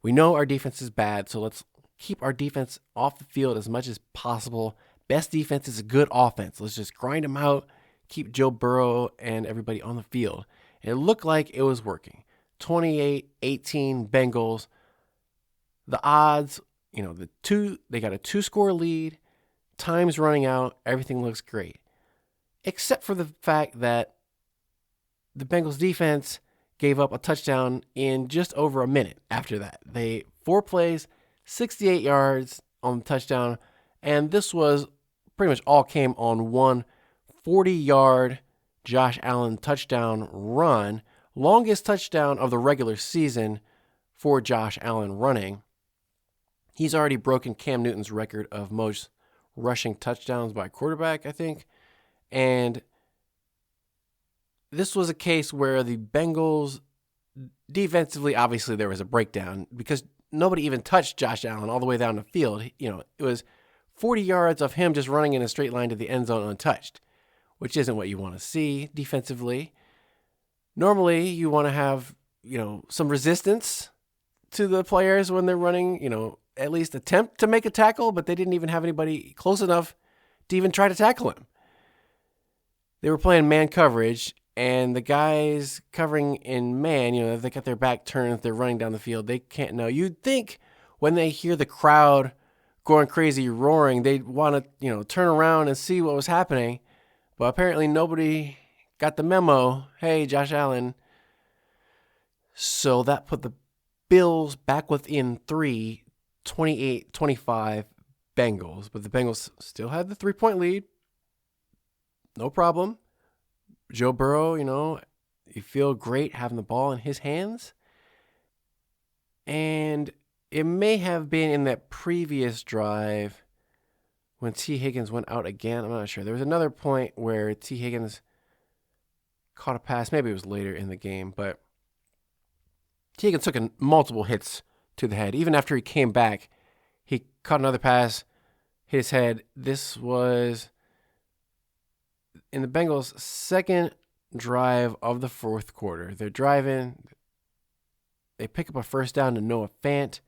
we know our defense is bad, so let's keep our defense off the field as much as possible. Best defense is a good offense. Let's just grind them out, keep Joe Burrow and everybody on the field. And it looked like it was working. 28-18 Bengals. The odds, they got a 2-score lead. Time's running out. Everything looks great. Except for the fact that the Bengals defense gave up a touchdown in just over a minute after that. 4 plays, 68 yards on the touchdown, and this was pretty much all came on one 40-yard Josh Allen touchdown run, longest touchdown of the regular season for Josh Allen running. He's already broken Cam Newton's record of most rushing touchdowns by a quarterback, I think. And this was a case where the Bengals defensively, obviously there was a breakdown because nobody even touched Josh Allen all the way down the field. It was 40 yards of him just running in a straight line to the end zone untouched, which isn't what you want to see defensively. Normally, you want to have, some resistance to the players when they're running, at least attempt to make a tackle, but they didn't even have anybody close enough to even try to tackle him. They were playing man coverage, and the guys covering in man, they got their back turned, they're running down the field. They can't know. You'd think when they hear the crowd going crazy, roaring, they'd want to, turn around and see what was happening. But apparently nobody got the memo. Hey, Josh Allen. So that put the Bills back within 3, 28-25 Bengals. But the Bengals still had the 3-point lead. No problem. Joe Burrow, you feel great having the ball in his hands. And it may have been in that previous drive when T. Higgins went out again. I'm not sure. There was another point where T. Higgins caught a pass. Maybe it was later in the game, but T. Higgins took multiple hits to the head. Even after he came back, he caught another pass, hit his head. This was in the Bengals' second drive of the fourth quarter. They're driving. They pick up a first down to Noah Fant.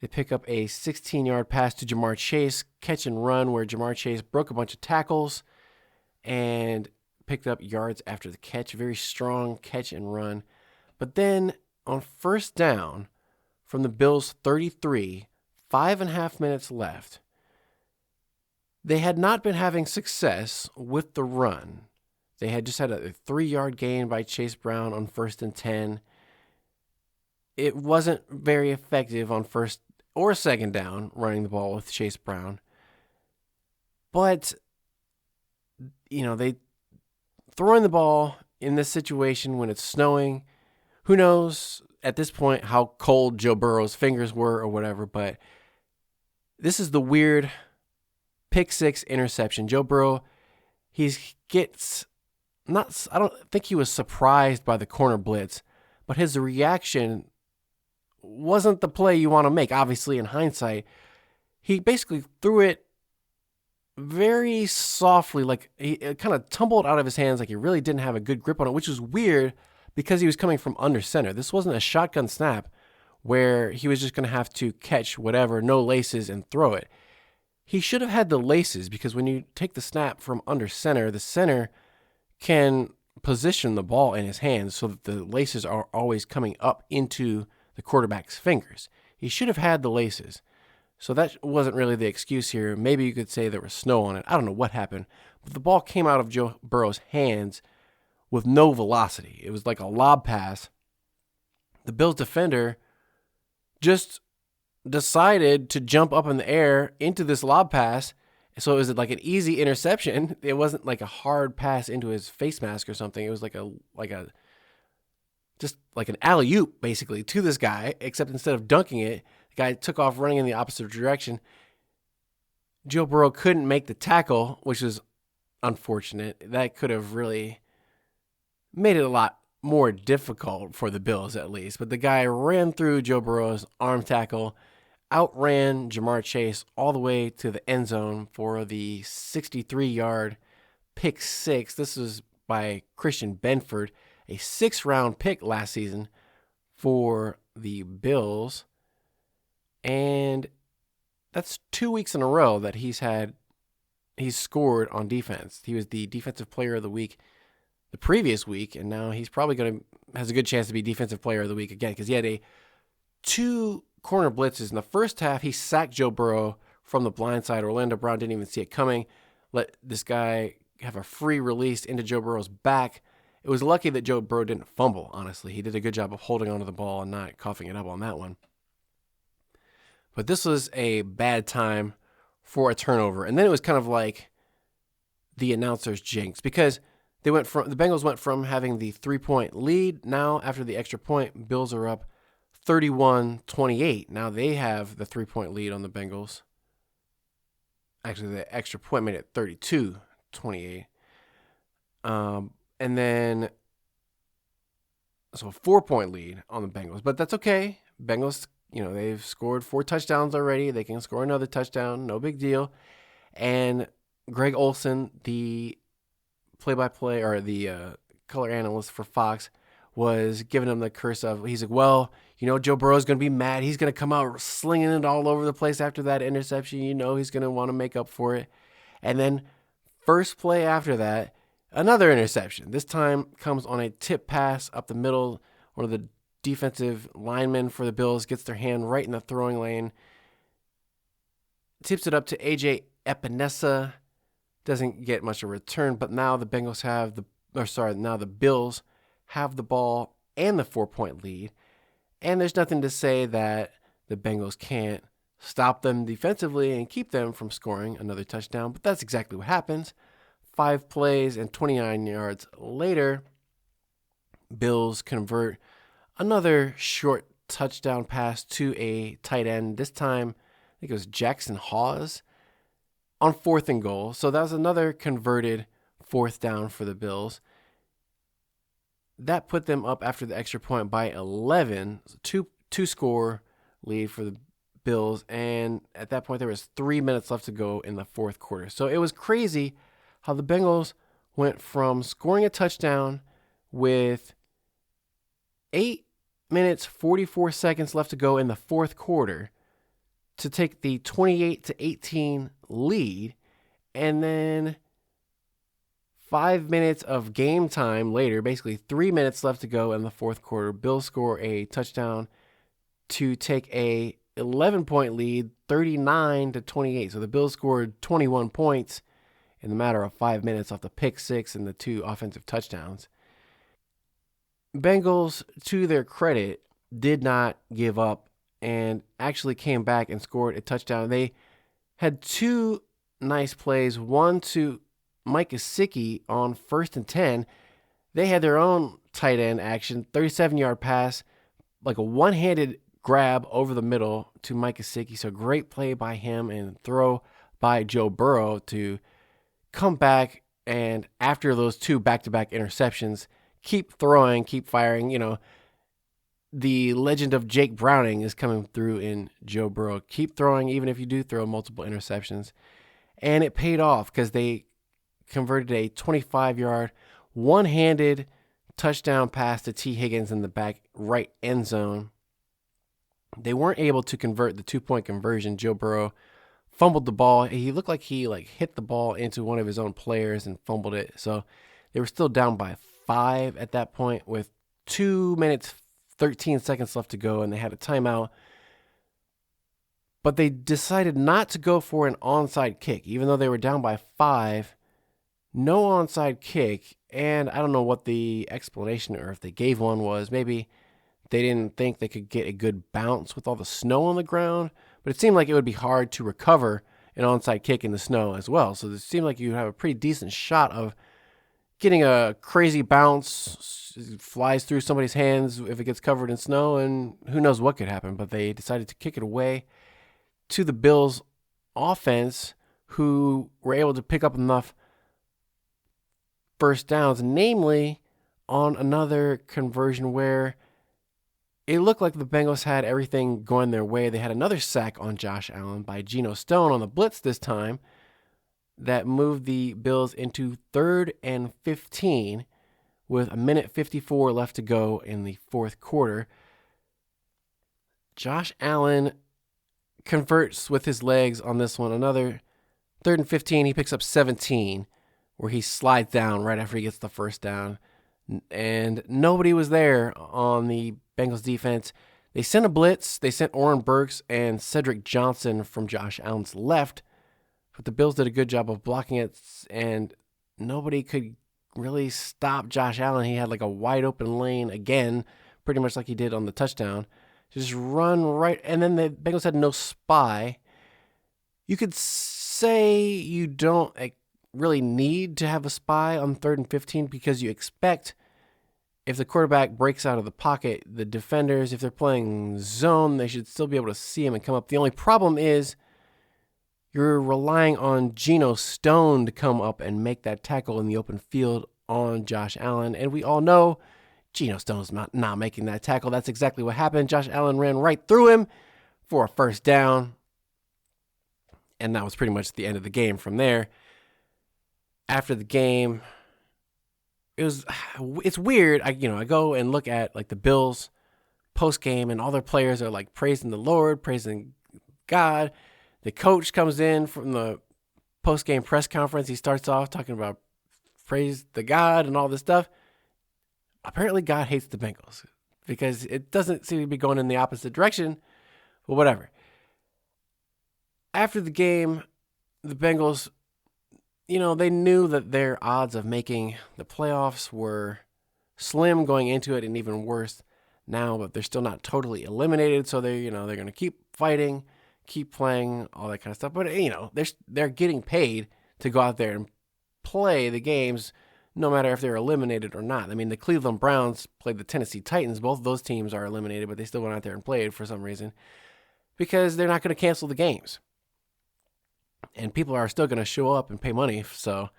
They pick up a 16-yard pass to Jamar Chase, catch and run, where Jamar Chase broke a bunch of tackles and picked up yards after the catch. Very strong catch and run. But then on first down from the Bills' 33, 5.5 minutes left. They had not been having success with the run. They had just had a 3-yard gain by Chase Brown on 1st and 10. It wasn't very effective on 1st or 2nd down running the ball with Chase Brown. But, they throwing the ball in this situation when it's snowing, who knows at this point how cold Joe Burrow's fingers were or whatever, but this is the weird pick 6 interception. Joe Burrow, I don't think he was surprised by the corner blitz, but his reaction wasn't the play you want to make. Obviously, in hindsight, he basically threw it very softly, like it kind of tumbled out of his hands, like he really didn't have a good grip on it, which was weird because he was coming from under center. This wasn't a shotgun snap where he was just going to have to catch whatever, no laces, and throw it. He should have had the laces, because when you take the snap from under center, the center can position the ball in his hands so that the laces are always coming up into the quarterback's fingers. He should have had the laces. So that wasn't really the excuse here. Maybe you could say there was snow on it. I don't know what happened. But the ball came out of Joe Burrow's hands with no velocity. It was like a lob pass. The Bills defender just decided to jump up in the air into this lob pass. So it was like an easy interception. It wasn't like a hard pass into his face mask or something. It was like an alley-oop basically to this guy, except instead of dunking it, the guy took off running in the opposite direction. Joe Burrow couldn't make the tackle, which is unfortunate. That could have really made it a lot more difficult for the Bills, at least. But the guy ran through Joe Burrow's arm tackle, outran Jamar Chase all the way to the end zone for the 63-yard pick 6. This was by Christian Benford, a 6th-round pick last season for the Bills. And that's 2 weeks in a row that he's scored on defense. He was the defensive player of the week the previous week, and now he's probably has a good chance to be defensive player of the week again, because he had 2 corner blitzes. In the first half, he sacked Joe Burrow from the blind side. Orlando Brown didn't even see it coming. Let this guy have a free release into Joe Burrow's back. It was lucky that Joe Burrow didn't fumble, honestly. He did a good job of holding onto the ball and not coughing it up on that one. But this was a bad time for a turnover. And then it was kind of like the announcer's jinx, because the Bengals went from having the 3-point lead. Now, after the extra point, Bills are up 31-28. Now they have the 3-point lead on the Bengals. Actually, the extra point made it 32-28. And then, so a 4-point lead on the Bengals. But that's okay. Bengals, they've scored 4 touchdowns already. They can score another touchdown. No big deal. And Greg Olsen, the play-by-play or the color analyst for Fox, was giving him the curse of, he's like, well, Joe Burrow's going to be mad. He's going to come out slinging it all over the place after that interception. He's going to want to make up for it. And then first play after that, another interception. This time comes on a tip pass up the middle. One of the defensive linemen for the Bills gets their hand right in the throwing lane, tips it up to AJ Epinesa. Doesn't get much of a return, but now the Bills have the ball and the 4-point lead. And there's nothing to say that the Bengals can't stop them defensively and keep them from scoring another touchdown. But that's exactly what happens. 5 plays and 29 yards later, Bills convert another short touchdown pass to a tight end. This time, I think it was Jackson Hawes on 4th and goal. So that was another converted 4th down for the Bills. That put them up after the extra point by 11, two-score lead for the Bills. And at that point, there was 3 minutes left to go in the 4th quarter. So it was crazy how the Bengals went from scoring a touchdown with 8 minutes, 44 seconds left to go in the 4th quarter to take the 28-18 lead, and then 5 minutes of game time later, basically 3 minutes left to go in the 4th quarter, Bills score a touchdown to take a 11-point lead, 39-28. So the Bills scored 21 points in the matter of 5 minutes off the pick six and the 2 offensive touchdowns. Bengals, to their credit, did not give up and actually came back and scored a touchdown. They had 2 nice plays, one to Mike Gesicki on 1st and 10. They had their own tight end action, 37-yard pass, like a one-handed grab over the middle to Mike Gesicki. So great play by him and throw by Joe Burrow to come back and after those 2 back-to-back interceptions, keep throwing, keep firing. The legend of Jake Browning is coming through in Joe Burrow. Keep throwing even if you do throw multiple interceptions. And it paid off because they converted a 25-yard, one-handed touchdown pass to T. Higgins in the back right end zone. They weren't able to convert the 2-point conversion. Joe Burrow fumbled the ball. He looked like he hit the ball into one of his own players and fumbled it. So they were still down by 5 at that point with 2 minutes, 13 seconds left to go, and they had a timeout. But they decided not to go for an onside kick, even though they were down by 5. No onside kick, and I don't know what the explanation or if they gave one was. Maybe they didn't think they could get a good bounce with all the snow on the ground, but it seemed like it would be hard to recover an onside kick in the snow as well. So it seemed like you have a pretty decent shot of getting a crazy bounce, flies through somebody's hands if it gets covered in snow, and who knows what could happen. But they decided to kick it away to the Bills offense, who were able to pick up enough first downs, namely on another conversion where it looked like the Bengals had everything going their way. They had another sack on Josh Allen by Geno Stone on the blitz this time that moved the Bills into 3rd and 15 with 1:54 left to go in the 4th quarter. Josh Allen converts with his legs on this one. Another 3rd and 15, he picks up 17 where he slides down right after he gets the first down. And nobody was there on the Bengals defense. They sent a blitz. They sent Oren Burks and Cedric Johnson from Josh Allen's left. But the Bills did a good job of blocking it, and nobody could really stop Josh Allen. He had a wide open lane again, pretty much like he did on the touchdown. Just run right, and then the Bengals had no spy. You could say you don't really need to have a spy on 3rd and 15 because you expect if the quarterback breaks out of the pocket, the defenders, if they're playing zone, they should still be able to see him and come up. The only problem is you're relying on Geno Stone to come up and make that tackle in the open field on Josh Allen. And we all know Geno Stone's not making that tackle. That's exactly what happened. Josh Allen ran right through him for a first down. And that was pretty much the end of the game from there. After the game, it's weird. I go and look at the Bills post game, and all their players are praising the Lord, praising God. The coach comes in from the post game press conference. He starts off talking about praise the God and all this stuff. Apparently, God hates the Bengals because it doesn't seem to be going in the opposite direction. But whatever. After the game, the Bengals, they knew that their odds of making the playoffs were slim going into it, and even worse now, but they're still not totally eliminated. So they're going to keep fighting, keep playing, all that kind of stuff. But, they're getting paid to go out there and play the games no matter if they're eliminated or not. I mean, the Cleveland Browns played the Tennessee Titans. Both of those teams are eliminated, but they still went out there and played for some reason because they're not going to cancel the games. And people are still going to show up and pay money, so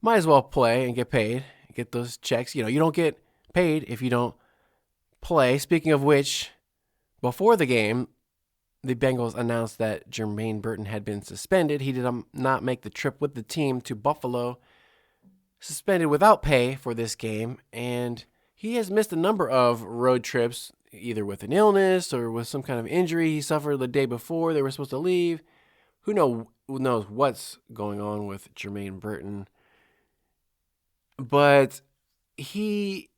might as well play and get paid, get those checks. You don't get paid if you don't play. Speaking of which, before the game, the Bengals announced that Jermaine Burton had been suspended. He did not make the trip with the team to Buffalo, suspended without pay for this game, and he has missed a number of road trips, either with an illness or with some kind of injury he suffered the day before they were supposed to leave. Who knows what's going on with Jermaine Burton. But he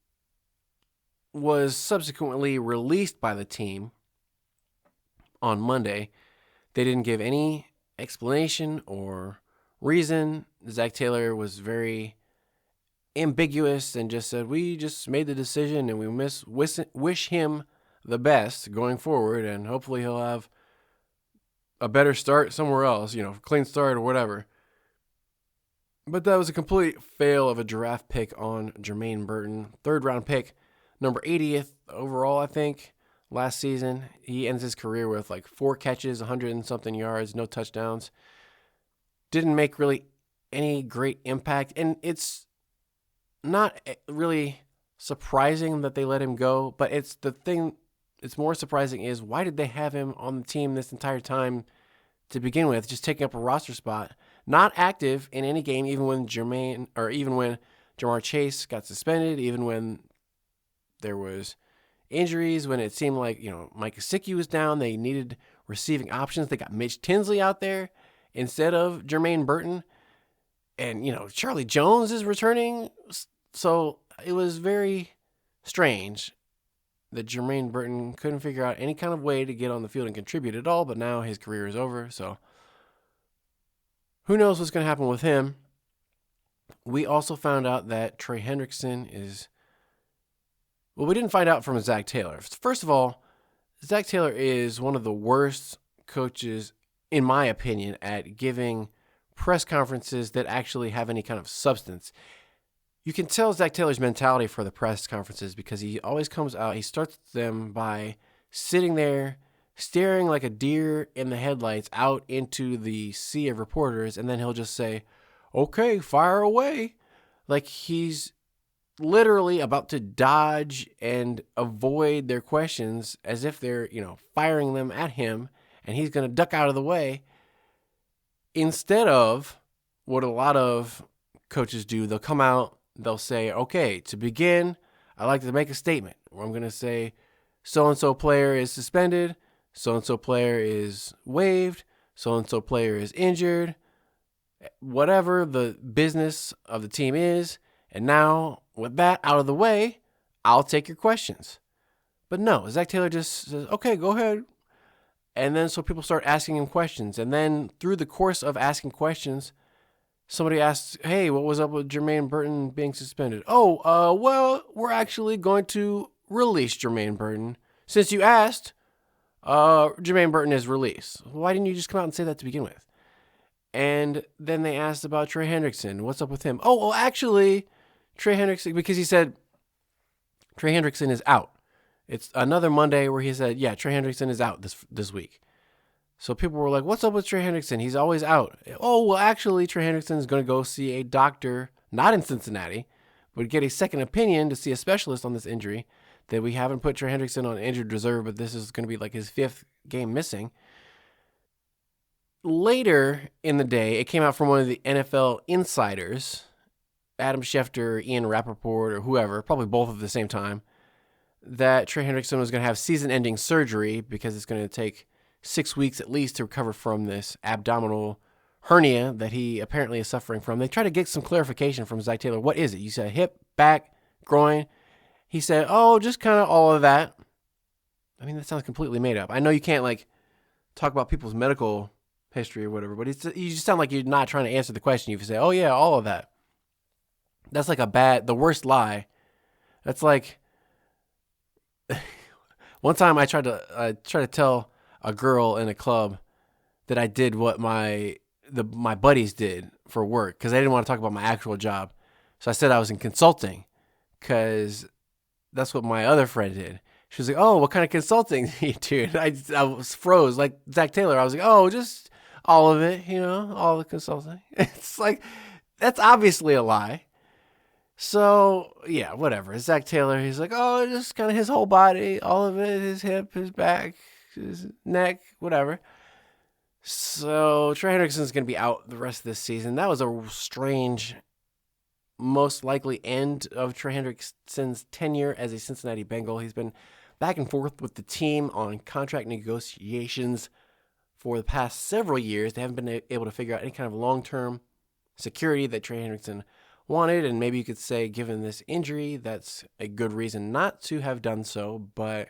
was subsequently released by the team on Monday. They didn't give any explanation or reason. Zach Taylor was very ambiguous and just said, we just made the decision and we wish him the best going forward, and hopefully he'll have a better start somewhere else, clean start or whatever. But that was a complete fail of a draft pick on Jermaine Burton. 3rd round pick, number 80th overall, I think, last season. He ends his career with like 4 catches, 100 and something yards, no touchdowns. Didn't make really any great impact. And it's not really surprising that they let him go, but it's more surprising is, why did they have him on the team this entire time to begin with, just taking up a roster spot, not active in any game, even when Jamar Chase got suspended, even when there was injuries, when it seemed like, Mike Gesicki was down, they needed receiving options. They got Mitch Tinsley out there instead of Jermaine Burton. And, Charlie Jones is returning. So it was very strange that Jermaine Burton couldn't figure out any kind of way to get on the field and contribute at all, but now his career is over. So who knows what's going to happen with him. We also found out that Trey Hendrickson is... Well, we didn't find out from Zach Taylor. First of all, Zach Taylor is one of the worst coaches, in my opinion, at giving press conferences that actually have any kind of substance. You can tell Zach Taylor's mentality for the press conferences because he always comes out, he starts them by sitting there, staring like a deer in the headlights out into the sea of reporters, and then he'll just say, okay, fire away. Like he's literally about to dodge and avoid their questions as if they're, firing them at him, and he's going to duck out of the way. Instead of what a lot of coaches do, they'll come out, they'll say, okay, to begin, I like to make a statement where I'm going to say, so-and-so player is suspended, so-and-so player is waived, so-and-so player is injured, whatever the business of the team is. And now, with that out of the way, I'll take your questions. But no, Zach Taylor just says, okay, go ahead. And then so people start asking him questions. And then through the course of asking questions, somebody asks, hey, what was up with Jermaine Burton being suspended? Well, we're actually going to release Jermaine Burton. Since you asked, Jermaine Burton is released. Why didn't you just come out and say that to begin with? And then they asked about Trey Hendrickson. What's up with him? Actually, Trey Hendrickson, because he said Trey Hendrickson is out. It's another Monday where he said, yeah, Trey Hendrickson is out this week. So people were like, what's up with Trey Hendrickson? He's always out. Actually, Trey Hendrickson is going to go see a doctor, not in Cincinnati, but get a second opinion to see a specialist on this injury that we haven't put Trey Hendrickson on injured reserve, but this is going to be like his 5th game missing. Later in the day, it came out from one of the NFL insiders, Adam Schefter, Ian Rappaport, or whoever, probably both at the same time, that Trey Hendrickson was going to have season-ending surgery because it's going to take 6 weeks at least to recover from this abdominal hernia that he apparently is suffering from. They tried to get some clarification from Zach Taylor. What is it? You said hip, back, groin. He said, just kind of all of that. I mean, that sounds completely made up. I know you can't talk about people's medical history or whatever, but you just sound like you're not trying to answer the question. You say, yeah, all of that. That's like the worst lie. That's like, one time I tried to tell a girl in a club that I did what my buddies did for work because I didn't want to talk about my actual job. So I said I was in consulting because that's what my other friend did. She was like, what kind of consulting do you do? I was froze like Zach Taylor. I was like, just all of it, all the consulting. It's like, that's obviously a lie. So, yeah, whatever. Zach Taylor, he's like, just kind of his whole body, all of it, his hip, his back, his neck, whatever. So, Trey Hendrickson's going to be out the rest of this season. That was a strange, most likely end of Trey Hendrickson's tenure as a Cincinnati Bengal. He's been back and forth with the team on contract negotiations for the past several years. They haven't been able to figure out any kind of long-term security that Trey Hendrickson wanted, and maybe you could say, given this injury, that's a good reason not to have done so, but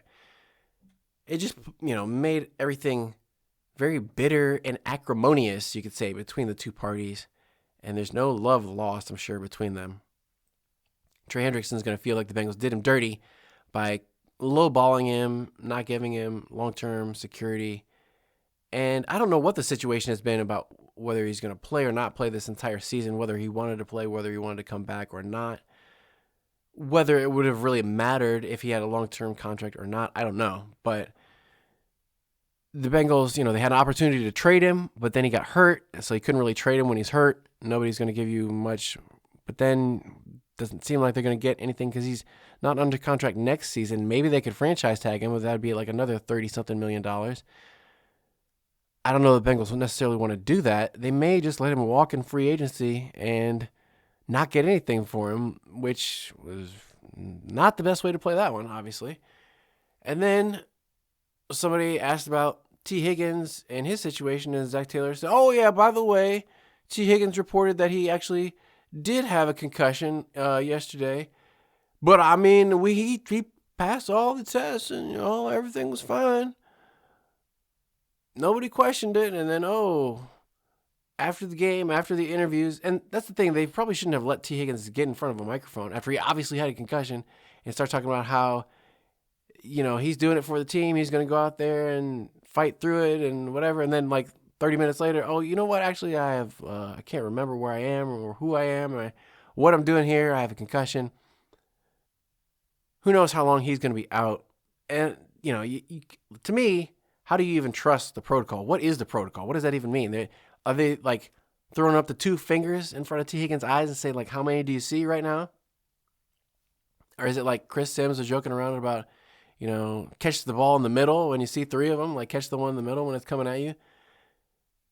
it just, made everything very bitter and acrimonious, you could say, between the two parties. And there's no love lost, I'm sure, between them. Trey Hendrickson's going to feel like the Bengals did him dirty by lowballing him, not giving him long-term security. And I don't know what the situation has been about whether he's going to play or not play this entire season, whether he wanted to play, whether he wanted to come back or not. Whether it would have really mattered if he had a long-term contract or not, I don't know. But the Bengals, they had an opportunity to trade him, but then he got hurt, so he couldn't really trade him when he's hurt. Nobody's going to give you much, but then doesn't seem like they're going to get anything because he's not under contract next season. Maybe they could franchise tag him, but that would be like another $30-something million. I don't know the Bengals will necessarily want to do that. They may just let him walk in free agency and not get anything for him, which was not the best way to play that one, obviously. And then somebody asked about T. Higgins and his situation, and Zach Taylor said, oh, yeah, by the way, T. Higgins reported that he actually did have a concussion yesterday. But, I mean, he passed all the tests and, everything was fine. Nobody questioned it. And then, after the game, after the interviews, and that's the thing, they probably shouldn't have let T. Higgins get in front of a microphone after he obviously had a concussion and start talking about how, he's doing it for the team. He's going to go out there and fight through it and whatever. And then like 30 minutes later, oh, you know what? Actually, I can't remember where I am or who I am or what I'm doing here. I have a concussion. Who knows how long he's going to be out? And, to me, how do you even trust the protocol? What is the protocol? What does that even mean? Are they like throwing up the two fingers in front of T. Higgins' eyes and say, like, how many do you see right now? Or is it like Chris Sims was joking around about, catch the ball in the middle when you see three of them, like catch the one in the middle when it's coming at you?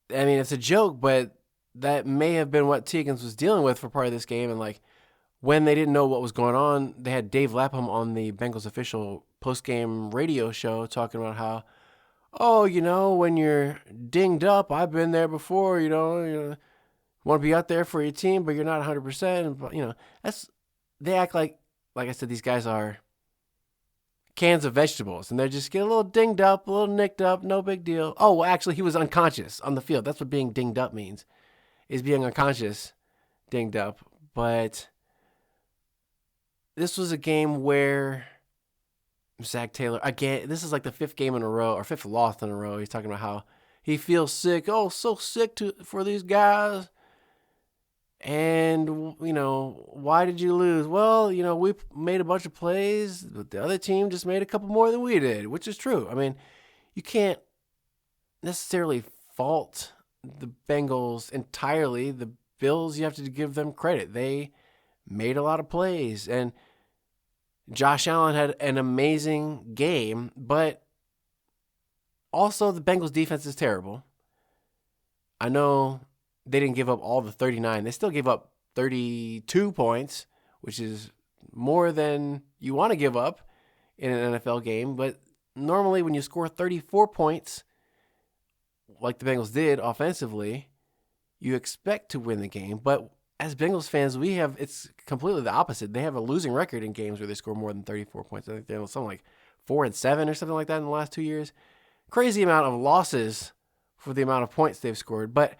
I mean, it's a joke, but that may have been what T. Higgins was dealing with for part of this game. And like when they didn't know what was going on, they had Dave Lapham on the Bengals official post-game radio show talking about how, when you're dinged up, I've been there before, you want to be out there for your team, but you're not 100%. But, they act like I said, these guys are cans of vegetables, and they just get a little dinged up, a little nicked up, no big deal. Oh, well, actually, he was unconscious on the field. That's what being dinged up means, is being unconscious, dinged up. But this was a game where Zach Taylor, again, this is like the fifth game in a row, or fifth loss in a row. He's talking about how he feels sick. Oh, so sick for these guys. And, why did you lose? Well, we made a bunch of plays, but the other team just made a couple more than we did, which is true. I mean, you can't necessarily fault the Bengals entirely. The Bills, you have to give them credit. They made a lot of plays, and Josh Allen had an amazing game, but also the Bengals defense is terrible. I know they didn't give up all the 39. They still gave up 32 points, which is more than you want to give up in an NFL game. But normally when you score 34 points, like the Bengals did offensively, you expect to win the game. But as Bengals fans, it's completely the opposite. They have a losing record in games where they score more than 34 points. I think they're something like 4-7 or something like that in the last 2 years. Crazy amount of losses for the amount of points they've scored. But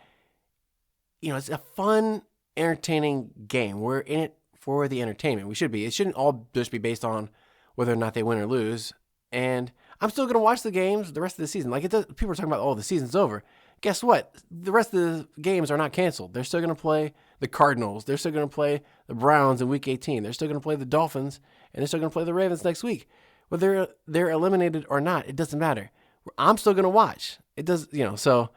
it's a fun, entertaining game. We're in it for the entertainment. We should be. It shouldn't all just be based on whether or not they win or lose. And I'm still going to watch the games the rest of the season. Like people are talking about, the season's over. Guess what? The rest of the games are not canceled. They're still going to play the Cardinals. They're still going to play the Browns in Week 18. They're still going to play the Dolphins, and they're still going to play the Ravens next week. Whether they're eliminated or not, it doesn't matter. I'm still going to watch. It does, so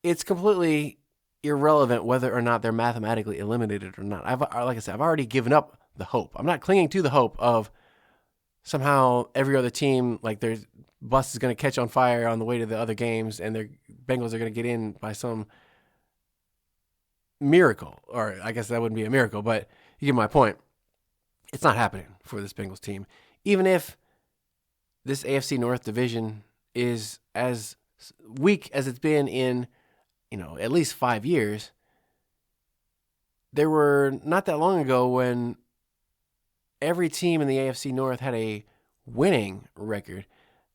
it's completely irrelevant whether or not they're mathematically eliminated or not. Like I said, I've already given up the hope. I'm not clinging to the hope of somehow every other team, like their bus is going to catch on fire on the way to the other games and their Bengals are going to get in by some miracle. Or I guess that wouldn't be a miracle, but you get my point. It's not happening for this Bengals team. Even if this AFC North division is as weak as it's been in at least 5 years, there were not that long ago when every team in the AFC North had a winning record.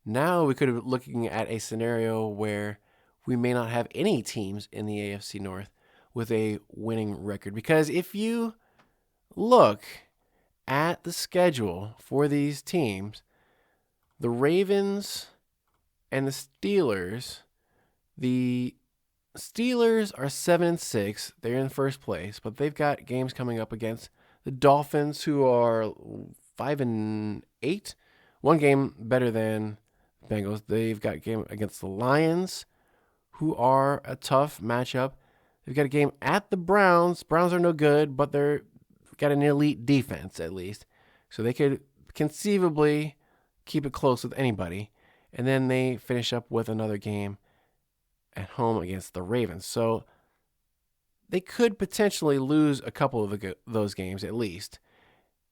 Now we could be looking at a scenario where we may not have any teams in the AFC North with a winning record. Because if you look at the schedule for these teams, the Ravens and the Steelers are 7-6. They're in first place, but they've got games coming up against the Dolphins, who are 5-8. One game better than Bengals. They've got a game against the Lions, who are a tough matchup. They've got a game at the Browns. Browns are no good, but they're got an elite defense at least. So they could conceivably keep it close with anybody. And then they finish up with another game at home against the Ravens. So they could potentially lose a couple of those games at least.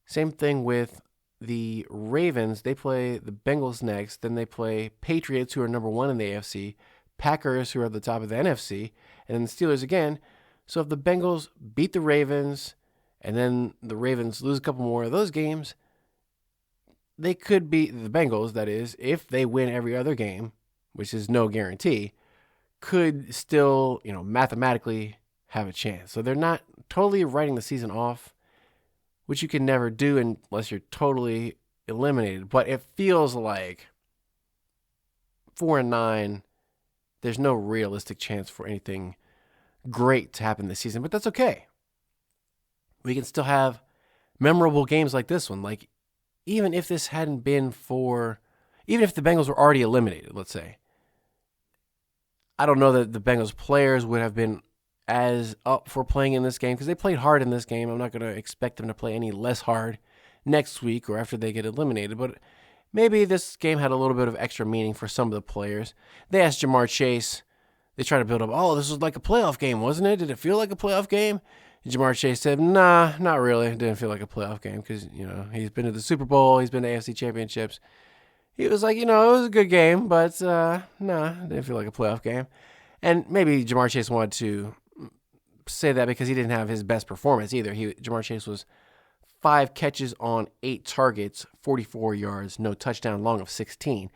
Same thing with the Ravens. They play the Bengals next. Then they play Patriots, who are number 1 in the AFC. Packers, who are at the top of the NFC. And then the Steelers again. So if the Bengals beat the Ravens and then the Ravens lose a couple more of those games, they could beat the Bengals, that is, if they win every other game, which is no guarantee, could still, mathematically have a chance. So they're not totally writing the season off, which you can never do unless you're totally eliminated. But it feels like 4-9, there's no realistic chance for anything great to happen this season, but that's okay. We can still have memorable games like this one. Like, even if this hadn't been even if the Bengals were already eliminated, let's say, I don't know that the Bengals players would have been as up for playing in this game because they played hard in this game. I'm not going to expect them to play any less hard next week or after they get eliminated, but maybe this game had a little bit of extra meaning for some of the players. They asked Jamar Chase, they tried to build up, this was like a playoff game, wasn't it? Did it feel like a playoff game? And Jamar Chase said, nah, not really. It didn't feel like a playoff game because, he's been to the Super Bowl, he's been to AFC championships. He was like, it was a good game, but it didn't feel like a playoff game. And maybe Jamar Chase wanted to say that because he didn't have his best performance either. Jamar Chase was 5 catches on 8 targets, 44 yards, no touchdown, long of 16.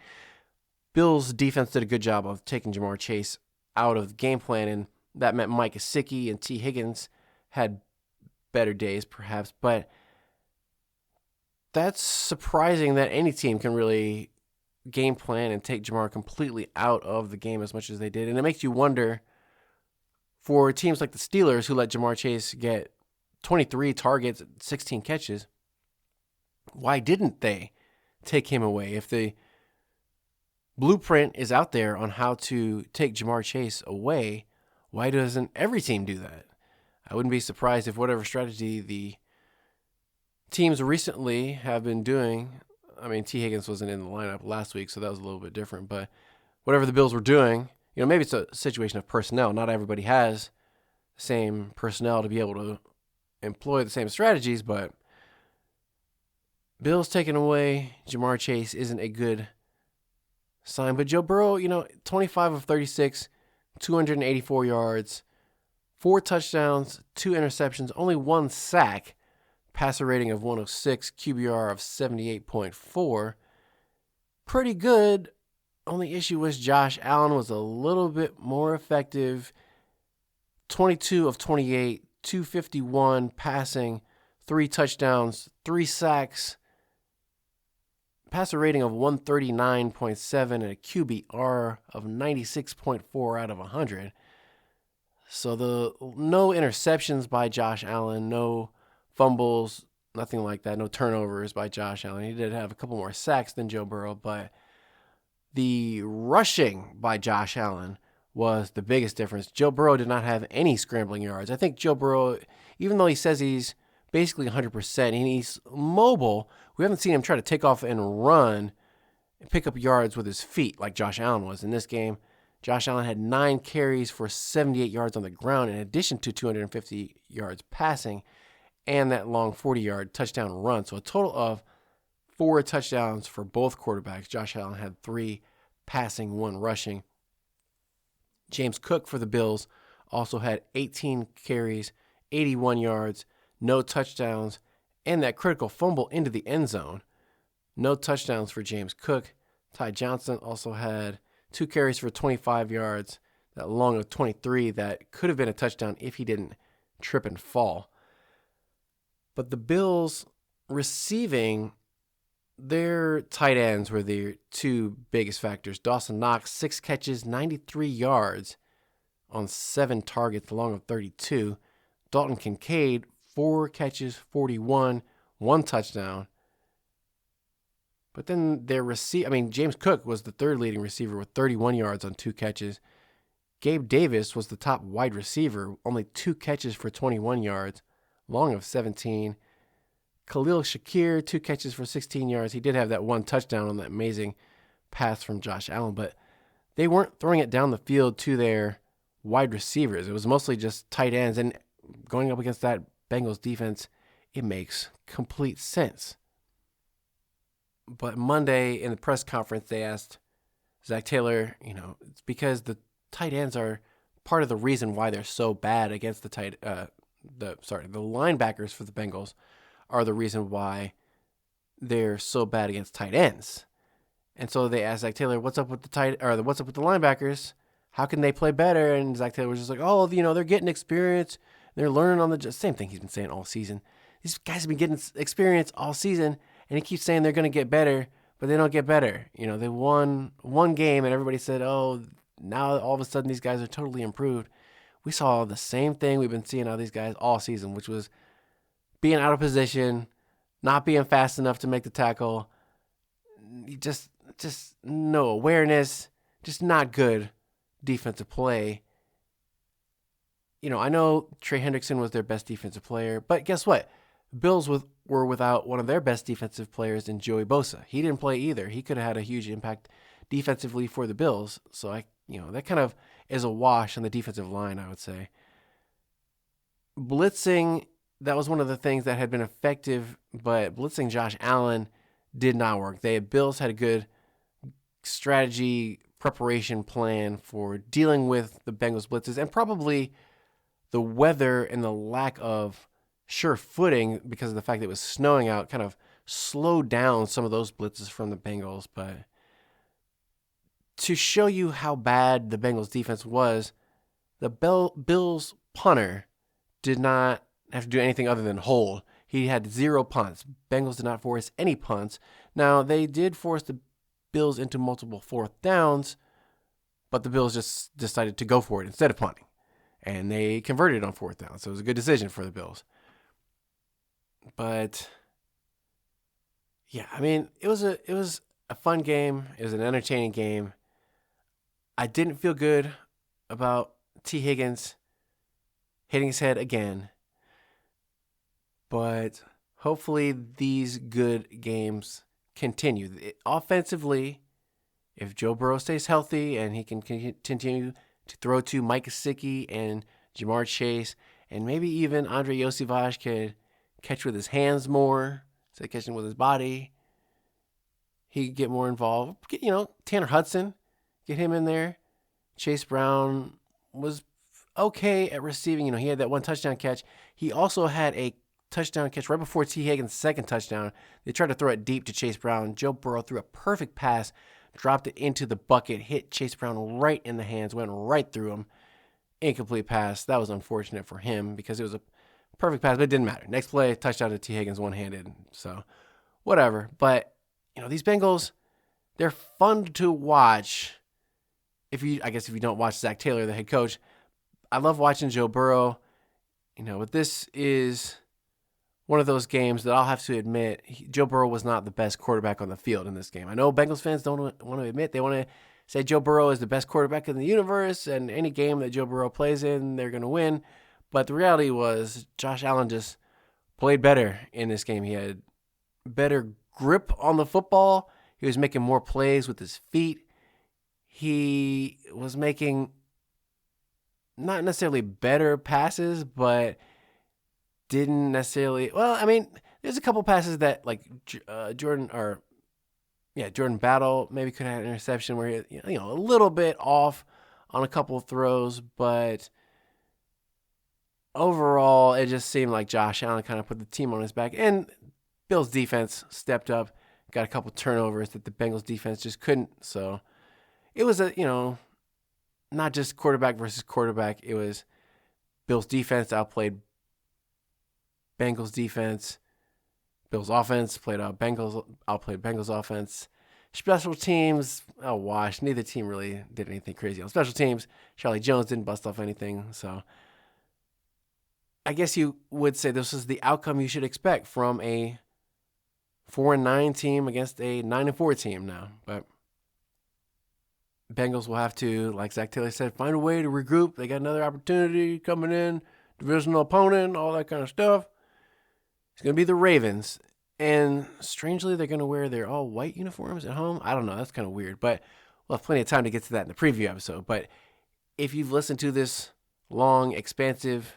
Bills defense did a good job of taking Jamar Chase out of the game plan, and that meant Mike Gesicki and T. Higgins had better days perhaps, but that's surprising that any team can really game plan and take Jamar completely out of the game as much as they did. And it makes you wonder, for teams like the Steelers who let Jamar Chase get 23 targets, 16 catches, why didn't they take him away? If the blueprint is out there on how to take Jamar Chase away, why doesn't every team do that? I wouldn't be surprised if whatever strategy the teams recently have been doing, T. Higgins wasn't in the lineup last week, so that was a little bit different, but whatever the Bills were doing, maybe it's a situation of personnel. Not everybody has the same personnel to be able to employ the same strategies, but Bills taking away Jamar Chase isn't a good sign. But Joe Burrow, 25 of 36, 284 yards, 4 touchdowns, 2 interceptions, only 1 sack, passer rating of 106, QBR of 78.4. Pretty good. Only issue was Josh Allen was a little bit more effective. 22 of 28, 251 passing, 3 touchdowns, 3 sacks, passer rating of 139.7, and a QBR of 96.4 out of 100. So no interceptions by Josh Allen, no fumbles, nothing like that, no turnovers by Josh Allen. He did have a couple more sacks than Joe Burrow, but the rushing by Josh Allen was the biggest difference. Joe Burrow did not have any scrambling yards. I think Joe Burrow, even though he says he's basically 100% and he's mobile, we haven't seen him try to take off and run and pick up yards with his feet like Josh Allen was in this game. Josh Allen had 9 carries for 78 yards on the ground in addition to 250 yards passing and that long 40-yard touchdown run. So a total of 4 touchdowns for both quarterbacks. Josh Allen had 3 passing, 1 rushing. James Cook for the Bills also had 18 carries, 81 yards, no touchdowns, and that critical fumble into the end zone. No touchdowns for James Cook. Ty Johnson also had 2 carries for 25 yards, that long of 23 that could have been a touchdown if he didn't trip and fall. But the Bills receiving, their tight ends were the 2 biggest factors. Dawson Knox, 6 catches, 93 yards on 7 targets, long of 32. Dalton Kincaid, 4 catches, 41, 1 touchdown. But then their James Cook was the 3rd leading receiver with 31 yards on 2 catches. Gabe Davis was the top wide receiver, only 2 catches for 21 yards, long of 17. Khalil Shakir, 2 catches for 16 yards. He did have that 1 touchdown on that amazing pass from Josh Allen, but they weren't throwing it down the field to their wide receivers. It was mostly just tight ends, and going up against that Bengals defense, it makes complete sense. But Monday in the press conference, they asked Zach Taylor, it's because the tight ends are part of the reason why they're so bad against the linebackers for the Bengals are the reason why they're so bad against tight ends. And so they asked Zach Taylor, what's up with the linebackers? How can they play better? And Zach Taylor was just like, they're getting experience. They're learning on the same thing he's been saying all season. These guys have been getting experience all season, and he keeps saying they're going to get better, but they don't get better. They won one game, and everybody said, now all of a sudden these guys are totally improved. We saw the same thing we've been seeing out of these guys all season, which was being out of position, not being fast enough to make the tackle, just no awareness, just not good defensive play. I know Trey Hendrickson was their best defensive player, but guess what? Bills were without one of their best defensive players in Joey Bosa. He didn't play either. He could have had a huge impact defensively for the Bills. So that kind of is a wash on the defensive line, I would say. Blitzing, that was one of the things that had been effective, but blitzing Josh Allen did not work. Bills had a good strategy preparation plan for dealing with the Bengals blitzes, and probably the weather and the lack of sure footing because of the fact that it was snowing out kind of slowed down some of those blitzes from the Bengals. But to show you how bad the Bengals defense was, the Bills punter did not have to do anything other than hold. He had 0 punts. Bengals did not force any punts. Now, they did force the Bills into multiple 4th downs, but the Bills just decided to go for it instead of punting. And they converted on 4th down, so it was a good decision for the Bills. But yeah, it was a fun game. It was an entertaining game. I didn't feel good about T. Higgins hitting his head again. But hopefully these good games continue. Offensively, if Joe Burrow stays healthy and he can continue to throw to Mike Gesicki and Jamar Chase, and maybe even Andre Yosivage could catch with his hands more instead of catching with his body, he could get more involved. Tanner Hudson, get him in there. Chase Brown was okay at receiving. He had that 1 touchdown catch. He also had a touchdown catch right before T. Higgins' 2nd touchdown. They tried to throw it deep to Chase Brown. Joe Burrow threw a perfect pass, dropped it into the bucket, hit Chase Brown right in the hands, went right through him. Incomplete pass. That was unfortunate for him because it was a perfect pass, but it didn't matter. Next play, touchdown to T. Higgins one-handed. So, whatever. But, these Bengals, they're fun to watch. If you don't watch Zach Taylor, the head coach. I love watching Joe Burrow. But this is one of those games that I'll have to admit, Joe Burrow was not the best quarterback on the field in this game. I know Bengals fans don't want to admit. They want to say Joe Burrow is the best quarterback in the universe, and any game that Joe Burrow plays in, they're going to win. But the reality was Josh Allen just played better in this game. He had better grip on the football. He was making more plays with his feet. He was making not necessarily better passes, but didn't necessarily. There's a couple passes that Jordan Battle maybe could have had an interception where he, a little bit off on a couple of throws, but overall it just seemed like Josh Allen kind of put the team on his back, and Bill's defense stepped up, got a couple turnovers that the Bengals defense just couldn't. So it was not just quarterback versus quarterback. It was Bills defense outplayed Bengals defense. Bills offense outplayed Bengals offense. Special teams, a wash. Neither team really did anything crazy on special teams. Charlie Jones didn't bust off anything. So I guess you would say this is the outcome you should expect from a 4-9 team against a 9-4 team now. But Bengals will have to, like Zach Taylor said, find a way to regroup. They got another opportunity coming in, divisional opponent, all that kind of stuff. It's going to be the Ravens. And strangely, they're going to wear their all-white uniforms at home. I don't know. That's kind of weird. But we'll have plenty of time to get to that in the preview episode. But if you've listened to this long, expansive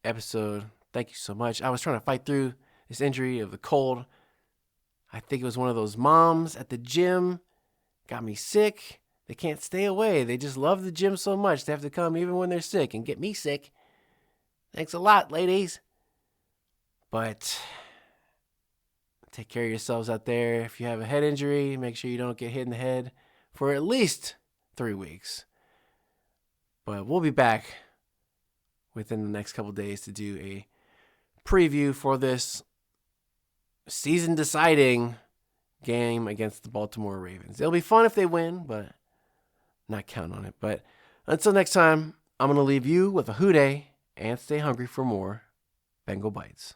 episode, thank you so much. I was trying to fight through this injury of the cold. I think it was one of those moms at the gym. Got me sick. They can't stay away. They just love the gym so much. They have to come even when they're sick and get me sick. Thanks a lot, ladies. But take care of yourselves out there. If you have a head injury, make sure you don't get hit in the head for at least 3 weeks. But we'll be back within the next couple days to do a preview for this season-deciding game against the Baltimore Ravens. It'll be fun if they win, but not count on it. But until next time, I'm going to leave you with a hooday and stay hungry for more Bengal Bites.